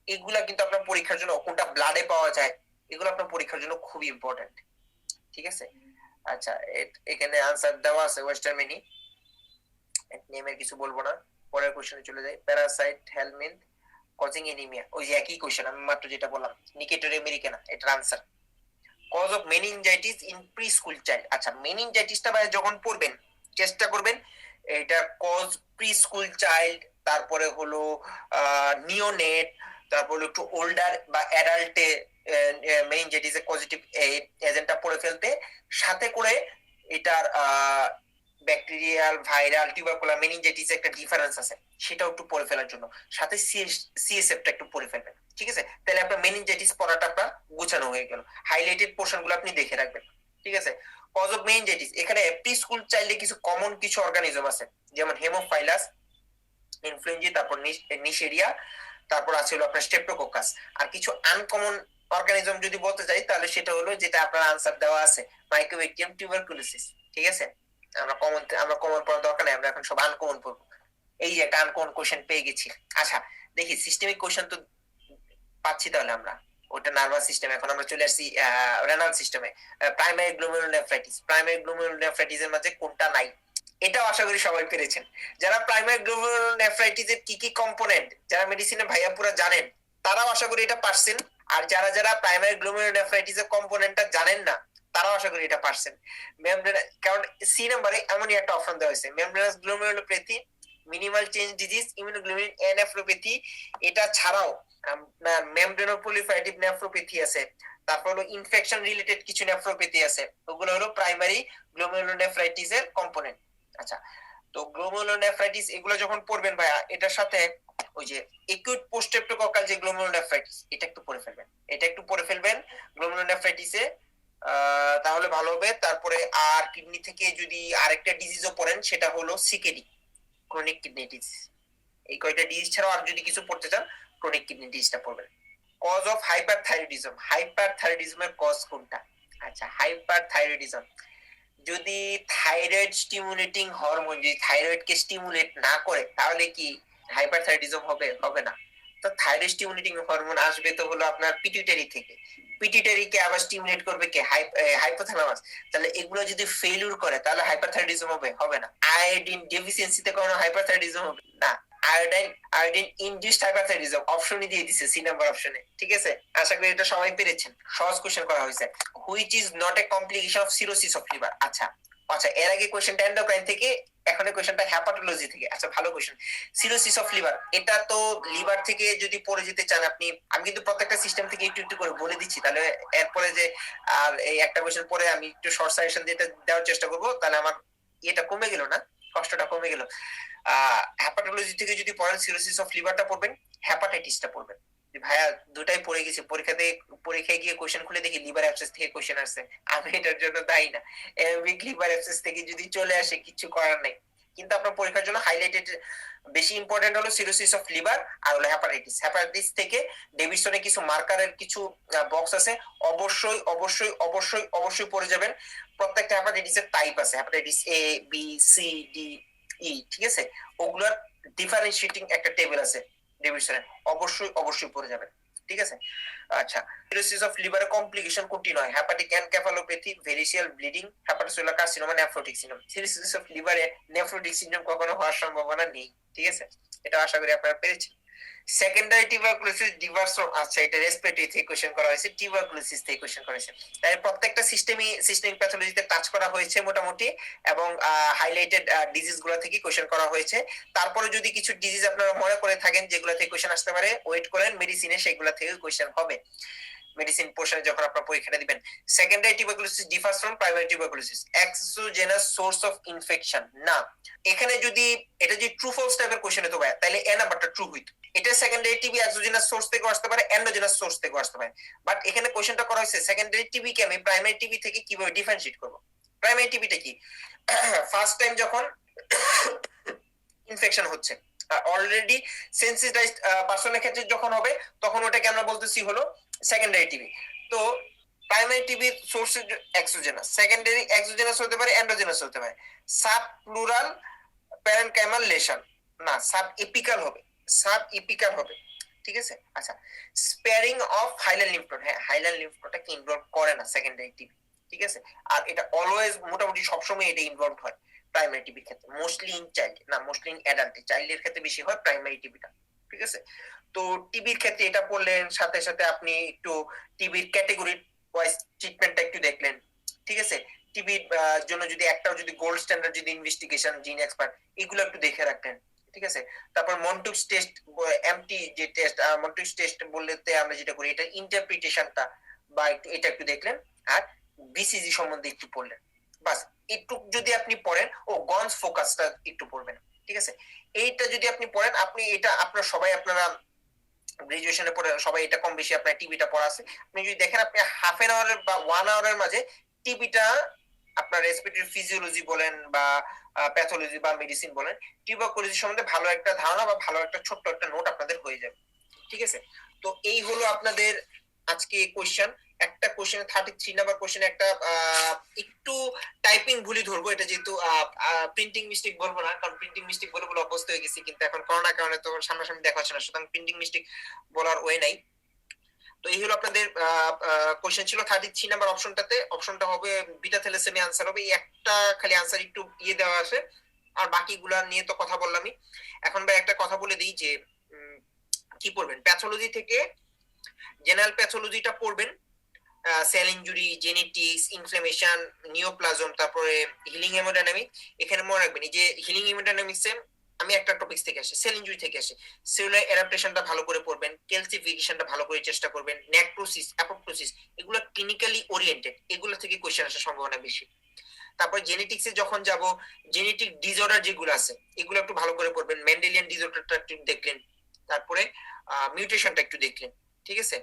S1: এগুলা কিন্তু আপনার পরীক্ষার জন্য, কোনটা ব্লাডে পাওয়া যায়, এগুলো আপনার পরীক্ষার জন্য খুবই ইম্পর্টেন্ট, ঠিক আছে? আচ্ছা, এখানে আনসার দেওয়া আছে ওয়েস্টার্ন মিনি, নেমের কিছু বলবো না, পরের কোশ্চেনে চলে যাই। প্যারাসাইট হেলমিন্থ কজিং এনিমিয়া, ওই যে একই কোশ্চেন আমি মাত্র যেটা বললাম, নিকেটর আমেরিকানা, এটার আনসার। Cause of meningitis in pre school child. আচ্ছা, মেনিনজাইটিসটা ভাই যখন পড়বেন চেষ্টা করবেন এটা কজ প্রি স্কুল চাইল্ড, তারপরে হলো নিওনেট, তারপরে একটু ওল্ডার বা অ্যাডাল্টে মেনিনজাইটিস এর পজিটিভ এজেন্টটা পড়ে ফেলতে, সাথে করে এটার ব্যাকটেরিয়াল, ভাইরাল, টিউবারকুলার, মেনিনজাইটিস একটা ডিফারেন্স আছে, সেটাও একটু পড়ে ফেলার জন্য সাথে সিএসএফটা একটু পড়ে ফেলবেন, ঠিক আছে? তাহলে আপনার মেনিনজাইটিস পড়াটা আপনার গুছানো হয়ে গেল। হাইলাইটেড পোর্শন গুলো আপনি দেখে রাখবেন, ঠিক আছে? কজ অফ মেনিনজাইটিস, এখানে প্রি স্কুল চাইল্ডে কিছু কমন কিছু অর্গানিজম আছে, যেমন হেমোফাইলাস, ইনফ্লুয়েঞ্জি, তারপর নিশেরিয়া, তারপর আছে হলো আপনার স্টেপ্টোকোকাস। আর কিছু আনকমন অর্গানিজম যদি বলতে চাই তাহলে সেটা হলো যেটা আপনার আনসার দেওয়া আছে, মাইক্রোব্যাকটেরিয়াম টিউবারকুলোসিস, ঠিক আছে? আমরা কমন পড়ার দরকার নেই, আমরা এখন সব আনকমন পড়বো। এই যে একটা আনকমন কোশ্চেন পেয়ে গেছি। আচ্ছা, দেখি সিস্টেমিক কোশ্চেন তো পাচ্ছি, তাহলে আমরা ওটা নার্ভাস সিস্টেম, এখন আমরা চলে আসছি রেনাল সিস্টেমে। প্রাইমারি গ্লোমেরুলোনেফ্রাইটিস, প্রাইমারি গ্লোমেরুলোনেফ্রাইটিস এর মাঝে কোনটা নাই? এটাও আশা করি সবাই পেরেছেন। যারা প্রাইমারি গ্লোমেরুলোনেফ্রাইটিস এর কি কি কম্পোনেন্ট যারা মেডিসিনে ভাইয়া পুরো জানেন, তারাও আশা করি এটা পারছেন। আর যারা যারা প্রাইমারি গ্লোমেরুলোনেফ্রাইটিস এর কম্পোনেন্টটা জানেন না, তারাও আশা করি এটা পারছেন। মেমব্রেন, কারণ সি নাম্বারে এমনই একটা অপশন দেওয়া হয়েছে, membranous glomerulopathy, minimal change disease, immunoglobulin A nephropathy. এটা ছাড়াও আপনার মেমব্রেনোপ্রলিফারেটিভ নেফ্রোপ্যাথি আছে, তারপর হলো ইনফেকশন রিলেটেড কিছু নেফ্রোপ্যাথি আছে, ওগুলো হলো প্রাইমারি গ্লোমেরুলোনেফ্রাইটিস এর কম্পোনেন্ট। আচ্ছা, তো গ্লোমেরুলোনেফ্রাইটিস এগুলো যখন পড়বেন ভাইয়া, এটার সাথে ওই যে একিউট পোস্ট স্ট্রেপ্টোকক্কাল যে গ্লোমেরুলোনেফ্রাইটিস, এটা একটু পড়ে ফেলবেন, এটা একটু পড়ে ফেলবেন গ্লোমেরুলোনেফ্রাইটিসে, তাহলে ভালো হবে। তারপরে আর কিডনি থেকে যদি আরেকটা ডিজিজও পড়েন, সেটা হলো সিকেডি, ক্রনিক কিডনি ডিজিজ। এই কয়টা ডিজিজ ছাড়াও আর যদি কিছু পড়তে চান, ক্রনিক কিডনি ডিজিজটা পড়বেন। কজ অফ হাইপারথাইরয়েডিজম, হাইপারথাইরয়েডিজমের কজ কোনটা? আচ্ছা, হাইপারথাইরয়েডিজম যদি থাইরয়েড স্টিমুলেটিং হরমোন যদি থাইরয়েডকে স্টিমুলেট না করে, তাহলে কি হাইপারথাইরয়েডিজম হবে? হবে না। তো থাইরয়েড স্টিমুলেটিং হরমোন আসবে তো হলো আপনার পিটুইটারি থেকে, পিটুইটারিকে আবার স্টিমুলেট করবে কে? হাইপোথ্যালামাস। তাহলে এগুলো যদি ফেলিউর করে, তাহলে হাইপারথাইরয়েডিজম হবে? হবে না। আয়োডিন ডেফিসিয়েন্সিতে কোনো হাইপারথাইরয়েডিজম হবে না। আয়োডিন, আয়োডিন ইনডিউসড হাইপারথাইরয়েডিজম অপশনই দিয়ে দিছে সি নাম্বার অপশনে, ঠিক আছে? আশা করি এটা সবাই পেরেছেন, সহজ কোশ্চেন করা হয়েছে। Which is not a complication of cirrhosis of liver. আচ্ছা আচ্ছা, এর আগে কোশ্চেনটা এন্ডোক্রাইন থেকে, এখন কোশ্চেনটা হ্যাপাটোলজি থেকে। আচ্ছা, ভালো কোশ্চেন। সিরোসিস অফ লিভার, এটা তো লিভার থেকে যদি পড়ে যেতে চান আপনি, আমি কিন্তু প্রত্যেকটা সিস্টেম থেকে একটু একটু করে বলে দিচ্ছি, তাহলে এরপরে যে আর এই একটা কোশ্চেন পরে আমি একটু শর্ট সাজেশন দিতে দেওয়ার চেষ্টা করবো, তাহলে আমার এটা কমে গেল না, কষ্টটা কমে গেল। হ্যাপাটোলজি থেকে যদি পড়েন, সিরোসিস অফ লিভারটা পড়বেন, হ্যাপাটাইটিসটা পড়বেন। ভাইয়া দুটাই পড়ে গেছি, পরীক্ষায় গিয়ে কোশ্চেন খুলে দেখি লিভার অ্যাবসেস থেকে কোশ্চেন আসছে, আমি এটার জন্য দায়ী না। লিভার অ্যাবসেস থেকে যদি চলে আসে, কিছু করার নাই। কিন্তু আপনার পরীক্ষার জন্য হাইলাইটেড বেশি ইম্পর্টেন্ট হলো সিরোসিস অফ লিভার আর হলো হ্যাপাটাইটিস। হ্যাপাটাইটিস থেকে ডেভিডসনে কিছু মার্কারের কিছু বক্স আছে, অবশ্যই অবশ্যই অবশ্যই অবশ্যই পড়ে যাবেন। প্রত্যেকটা হ্যাপাটাইটিসের টাইপ আছে, hepatitis A, B, C, D, E, ঠিক আছে? ওগুলোর ডিফারেন্সিয়েটিং একটা টেবিল আছে ডেভিডসনে, অবশ্যই অবশ্যই পড়ে যাবেন, ঠিক আছে? আচ্ছা, সিরোসিস অফ লিভারের কমপ্লিকেশন কোনটি নয়? Hepatic encephalopathy, variceal bleeding, hepatocellular carcinoma, nephrotic syndrome. Cirrhosis of লিভারে নেফ্রোটিক সিনড্রোম কখনো হওয়ার সম্ভাবনা নেই, ঠিক আছে? এটা আশা করি আপনারা পেরেছেন। সেকেন্ডারি টিউবারকুলোসিস ডিভার্সম, আচ্ছা এটা রেসপিরেটরি থেকে কোশ্চেন করা হয়েছে, টিউবারকুলোসিস থেকে কোশ্চেন করা হয়েছে। তাই প্রত্যেকটা সিস্টেমিক প্যাথোলজিতে টাচ করা হয়েছে মোটামুটি, এবং হাইলাইটেড ডিজিজ গুলো থেকে কোশ্চেন করা হয়েছে। তারপরে যদি কিছু ডিজিজ আপনারা মনে করে থাকেন যেগুলো থেকে কোশ্চেন আসতে পারে, ওয়েট করেন, মেডিসিনে সেগুলো থেকে কোশ্চেন হবে মেডিসিন পোর্শনে যখন আপনারা পরীক্ষাটা দিবেন। Secondary tuberculosis differs from primary tuberculosis. Exogenous source of infection না, এখানে যদি এটা যদি ট্রু ফলস টাইপের কোশ্চেন হতো ভাই, তাহলে এ নাম্বারটা ট্রু হইতো। এটা সেকেন্ডারি টিবি এক্সোজেনাস সোর্স থেকে আসতে পারে, এন্ডোজেনাস সোর্স থেকে আসতে পারে। বাট এখানে কোশ্চেনটা করা হয়েছে সেকেন্ডারি টিবি কে আমি প্রাইমারি টিবি থেকে কিভাবে ডিফারেন্সিয়েট করব। প্রাইমারি টিবিটা কি? ফার্স্ট টাইম যখন ইনফেকশন হচ্ছে, অলরেডি সেন্সিটাইজড পার্সনের ক্ষেত্রে যখন হবে, তখন ওটাকে আমরা বলতেছি হলো সেকেন্ডারি টিবি। তো primary TB source exogenous, secondary exogenous হতে পারে, এন্ডোজেনাস হতে পারে। সাব প্লুরাল প্যারেনকাইমাল লেশন, না সাব এপিকাল হবে, সাব এপিকাল হবে, ঠিক আছে। আচ্ছা, স্পেয়ারিং অফ হাইলার লিম্ফ নোড, হ্যাঁ হাইলার লিম্ফ নোডটাকে ইনভলভ করে না সেকেন্ডারি টিবি, ঠিক আছে। আর এটা অলওয়েজ মোটামুটি সবসময় এটা ইনভলভ হয় প্রাইমারি টিবির ক্ষেত্রে, মোস্টলি ইন চাইল্ড, না মোস্টলি ইন অ্যাডাল্ট, চাইল্ডের ক্ষেত্রে বেশি হয় প্রাইমারি টিবিটা, ঠিক আছে। তো টিবির ক্ষেত্রে এটা পড়লেন, সাথে সাথে আপনি একটু টিবির ক্যাটেগরি ওয়াইজ ট্রিটমেন্টটা একটু দেখলেন, ঠিক আছে। টিবির জন্য যদি একটাও যদি গোল্ড স্ট্যান্ডার্ড যদি ইনভেস্টিগেশন জিন এক্সপার্ট এগুলো একটু দেখে রাখলেন, ঠিক আছে। তারপর মন্টুক্স টেস্ট, এমটি যে টেস্ট, মন্টুক্স টেস্ট বলতে আমরা যেটা করি এটা ইন্টারপ্রিটেশনটা বা এটা একটু দেখলেন, আর বিসিজি সম্বন্ধে একটু পড়লেন, বাস। একটু যদি আপনি পড়েন, ও গনস ফোকাসটা একটু পড়বেন, ঠিক আছে। এইটা যদি আপনি পড়েন, আপনি এটা আপনার সবাই আপনারা গ্রাজুয়েশনে পড়ে সবাই এটা কম বেশি আপনার টিবিটা পড়া আছে। আপনি যদি দেখেন আপনি হাফ এন আওয়ারের বা 1 আওয়ারের মাঝে টিবিটা আপনার রেসপিরেটরি ফিজিওলজি বলেন বা প্যাথোলজি বা মেডিসিন বলেন, টিউবারকুলোসিস সম্বন্ধে ভালো একটা ধারণা বা ভালো একটা ছোট্ট একটা নোট আপনাদের হয়ে যাবে, ঠিক আছে। তো এই হলো আপনাদের আজকে কোশ্চেন। একটা কোশ্চেনে 33 নাম্বার কোশ্চেনে একটা একটু টাইপিং ভুলই ধরবো, এটা যেহেতু প্রিন্টিং মিস্টেক বলবো না, কারণ প্রিন্টিং মিস্টেক বলে বলে অভ্যস্ত হয়ে গেছি, কিন্তু এখন করোনার কারণে তো সামনাসামনি দেখা হচ্ছে না, সুতরাং প্রিন্টিং মিস্টেক বলার ওয়ে নাই। তো এই হলো আপনাদের কোশ্চেন ছিল 33 নাম্বার অপশনটাতে, অপশনটা হবে বিটা থ্যালাসেমিয়া, আনসার হবে এই একটা, খালি আনসার একটু দেওয়া আছে, আর বাকিগুলা নিয়ে তো কথা বললামই। এখন ভাই একটা কথা বলে দিই যে কি পড়বেন প্যাথোলজি থেকে, জেনারেল প্যাথোলজিটা পড়বেন, sell injury, genetics, inflammation, neoplasm, তারপরে হিলিং হেমোডাইনামিক। এখানে মনে রাখবেন এই যে হিলিং হেমোডাইনামিক্সে আমি একটা টপিক থেকে আসি, সেল ইনজুরি থেকে আসি, সেলুলার অ্যাডাপ্টেশনটা ভালো করে পড়বেন, ক্যালসিফিকেশনটা ভালো করে চেষ্টা করবেন, নেক্রোসিস, অ্যাপোপ্টোসিস, এগুলো ক্লিনিক্যালি ওরিয়েন্টেড, এগুলো থেকে কোশ্চেন আসার সম্ভাবনা বেশি। তারপর জেনেটিক্সে যখন যাব, জেনেটিক ডিসঅর্ডার যেগুলো আছে এগুলো একটু ভালো করে পড়বেন, মেন্ডেলিয়ান ডিসঅর্ডারটা একটু দেখলেন, তারপরে মিউটেশনটা একটু দেখলেন, ঠিক আছে।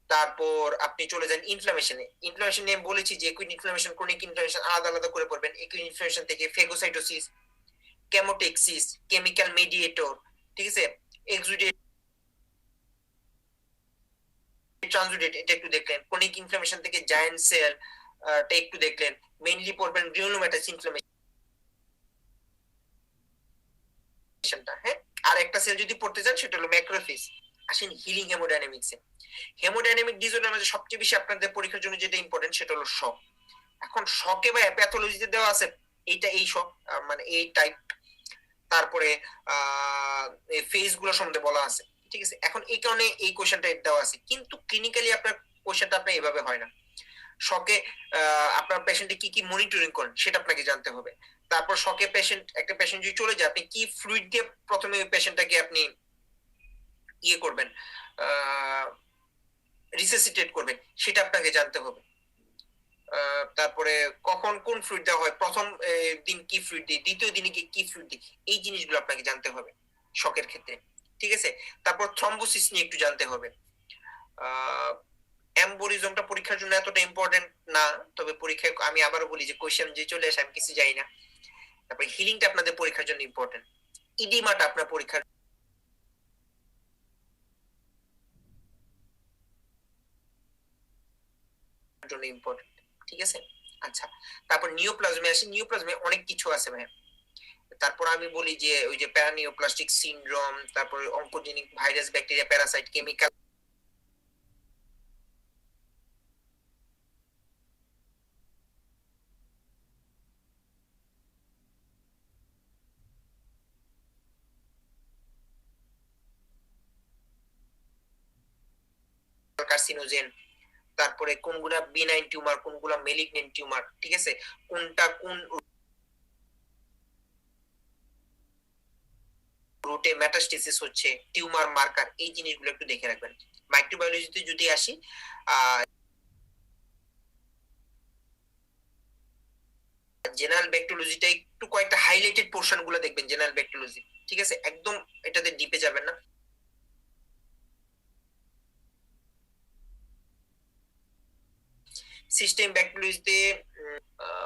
S1: তারপর আপনি চলে যান ইনফ্লামেশনে, ইনফ্লামেশন নিয়ে বলেছি যে একুইট ইনফ্লামেশন, ক্রনিক ইনফ্লামেশন আলাদা আলাদা করে পড়বেন। একুইট ইনফ্লামেশন থেকে ফেগোসাইটোসিস, কেমোটেক্সিস, কেমিক্যাল মেডিয়েটর, ঠিক আছে, এক্সুডেট, ট্রানজুডেট, এটা একটু দেখলেন। ক্রনিক ইনফ্লামেশন থেকে জায়ান্ট সেল টা একটু দেখলেন। মেইনলি পড়বেন গ্রানুলোমাটাস ইনফ্লামেশনটা, হ্যাঁ। আর একটা সেল যদি পড়তে চান সেটা হলো ম্যাক্রোফেজ। আসেন হিলিং হেমোডাইনামিক্সে, হেমোডাইনামিক ডিসঅর্ডার মধ্যে সবচেয়ে বেশি আপনাদের পরীক্ষার জন্য যেটা ইম্পর্টেন্ট সেটা হলো শক। এখন শকে বা প্যাথোলজিতে দেওয়া আছে এইটা, এই শক মানে এই টাইপ, তারপরে ফেজ গুলো সম্বন্ধে বলা আছে, ঠিক আছে। এখন এই কারণে এই কোশ্চেনটা দেওয়া আছে, কিন্তু ক্লিনিক্যালি আপনার কোশ্চেনটা আপনার এভাবে হয় না। শকে আপনার পেশেন্টে কি কি মনিটরিং করেন সেটা আপনাকে জানতে হবে। তারপর শকে পেশেন্ট, একটা পেশেন্ট যদি চলে যায়, আপনি কি ফ্লুইড দিয়ে প্রথমে ওই পেশেন্টটাকে আপনি করবেন, রিসেসিটেট করবেন, সেটা আপনাকে জানতে হবে। তারপরে কখন কোন ফ্লুইড দেওয়া হয়, প্রথম দিন কি ফ্লুইড দিই, দ্বিতীয় দিনে কি ফ্লুইড দিই, এই জিনিসগুলো আপনাকে জানতে হবে শকের ক্ষেত্রে, ঠিক আছে। তারপর থ্রম্বোসিস নিয়ে একটু জানতে হবে। এমবোলিজমটা পরীক্ষার জন্য এতটা ইম্পর্টেন্ট না, তবে পরীক্ষায় আমি আবারও বলি যে কোশ্চেন যে চলে আসে আমি কিছু জানি না। তারপর হিলিংটা আপনাদের পরীক্ষার জন্য ইম্পর্টেন্ট, ইডিমাটা আপনার পরীক্ষার জন্য ইম্পর্টেন্ট, ঠিক আছে। আচ্ছা, তারপর নিওপ্লাজমে আসি, নিওপ্লাজমে অনেক কিছু আছে ভাই। তারপর আমি বলি যে ওই যে প্যারানিওপ্লাস্টিক সিনড্রোম, তারপর oncogenic virus, bacteria, Parasite, chemical carcinogen, তারপরে কোনগুলা বিনাইন টিউমার, কোনগুলা মেলিগনেন্ট টিউমার, ঠিক আছে, কোনটা কোন রুটে মেটাস্টেসিস হচ্ছে, টিউমার মার্কার, এই জিনিসগুলো একটু দেখে রাখবেন। মাইক্রোবায়োলজিতে যদি আসি, জেনারেল ব্যাকটেরিওলজিটা একটু কয়েকটা হাইলাইটেড পোরশন গুলো দেখবেন জেনারেল ব্যাকটেরিওলজি, ঠিক আছে, একদম এটাতে ডিপে যাবেন না। সিস্টেম ব্যাকটেরিওলজিতে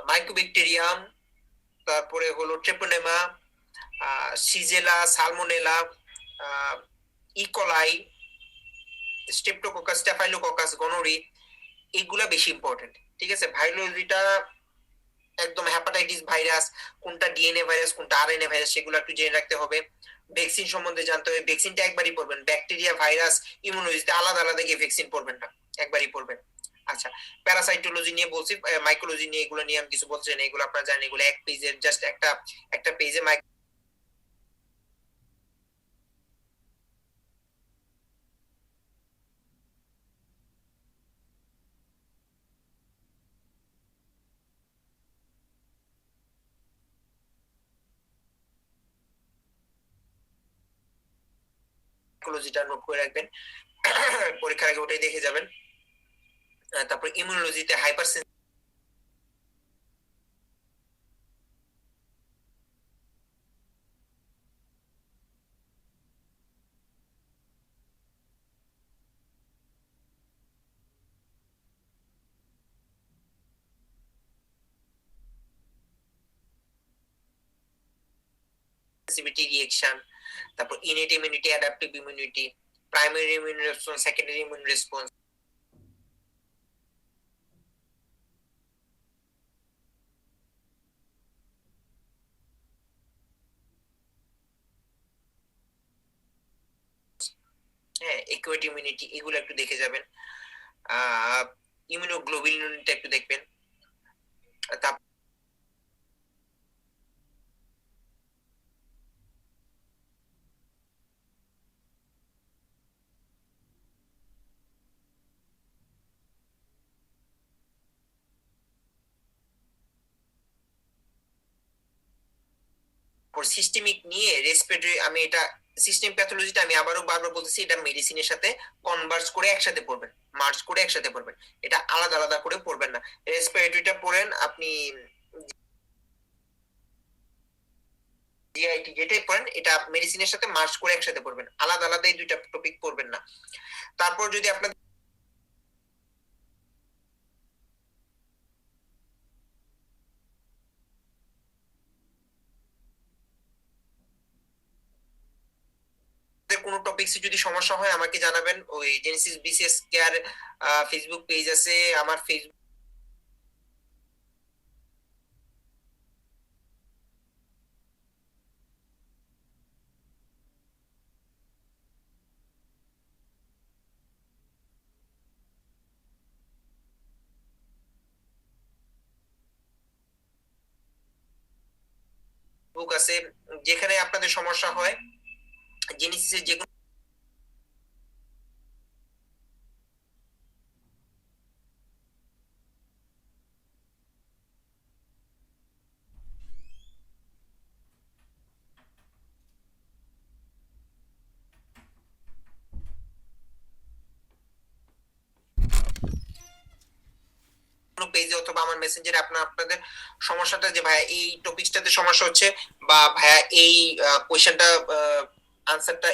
S1: মাইক্রোব্যাকটেরিয়াম, তারপরে হলো treponema, shigella, salmonella, E coli, streptococcus, staphylococcus, gonorrhoea, এগুলা বেশি ইম্পর্টেন্ট। ঠিক আছে, ভাইরোলজিটা একদম হ্যাপাটাইটিস ভাইরাস কোনটা, ডিএনএ ভাইরাস কোনটা, আরএনএ ভাইরাস, সেগুলো একটু জেনে রাখতে হবে। ভ্যাকসিন সম্বন্ধে জানতে হবে, ভ্যাকসিনটা একবারই পড়বেন। ব্যাকটেরিয়া, ভাইরাস, ইমিউনোলজিতে আলাদা আলাদা গিয়ে ভ্যাকসিন পড়বেন না, একবারই পড়বেন। আচ্ছা, প্যারাসাইটোলজি নিয়ে বলছি, মাইক্রোলজি নিয়ে এগুলো নিয়ে আমি কিছু বলছি না, এগুলো আপনারা জানেন, এগুলো এক পেজের জাস্ট একটা একটা পেজে মাইক্রোলজিটা নোট করে রাখবেন। পরীক্ষার আগে ওটাই দেখে যাবেন। তারপর ইমিউনোলজিতে হাইপার সেন্সিটিভিটি, রিঅ্যাকশন, তারপর innate immunity, adaptive immunity, primary immune response, secondary immune response, হ্যাঁ, একুয়েট ইমিউনিটি, এগুলো একটু দেখে যাবেন। ইমিউনোগ্লোবিলিনটা একটু দেখবেন। তারপর সিস্টেমিক নিয়ে রেসপিরেটরি, আমি এটা সিস্টেম প্যাথোলজিটা আমি আবারও বারবার বলতেছি, এটা মেডিসিনের সাথে কনভার্স করে একসাথে পড়বেন, মার্চ করে একসাথে পড়বেন, এটা আলাদা আলাদা করে পড়বেন না। রেসপিরেটরিটা পড়েন আপনি, জিআইটি যেটাই পড়েন এটা মেডিসিনের সাথে মার্চ করে একসাথে পড়বেন, আলাদা আলাদা এই দুইটা টপিক পড়বেন না। তারপর যদি আপনার কোনো টপিকসে যদি সমস্যা হয় আমাকে জানাবেন। ওই Genesis BCS care Facebook page আছে, আমার ফেসবুক আছে, যেখানে আপনাদের সমস্যা হয় জেনেসিসের যে পেজে অথবা আমার মেসেঞ্জারে আপনাদের সমস্যাটা, যে ভাইয়া এই টপিকসটাতে সমস্যা হচ্ছে, বা ভাইয়া এই কোয়েশ্চেনটা আনসারটা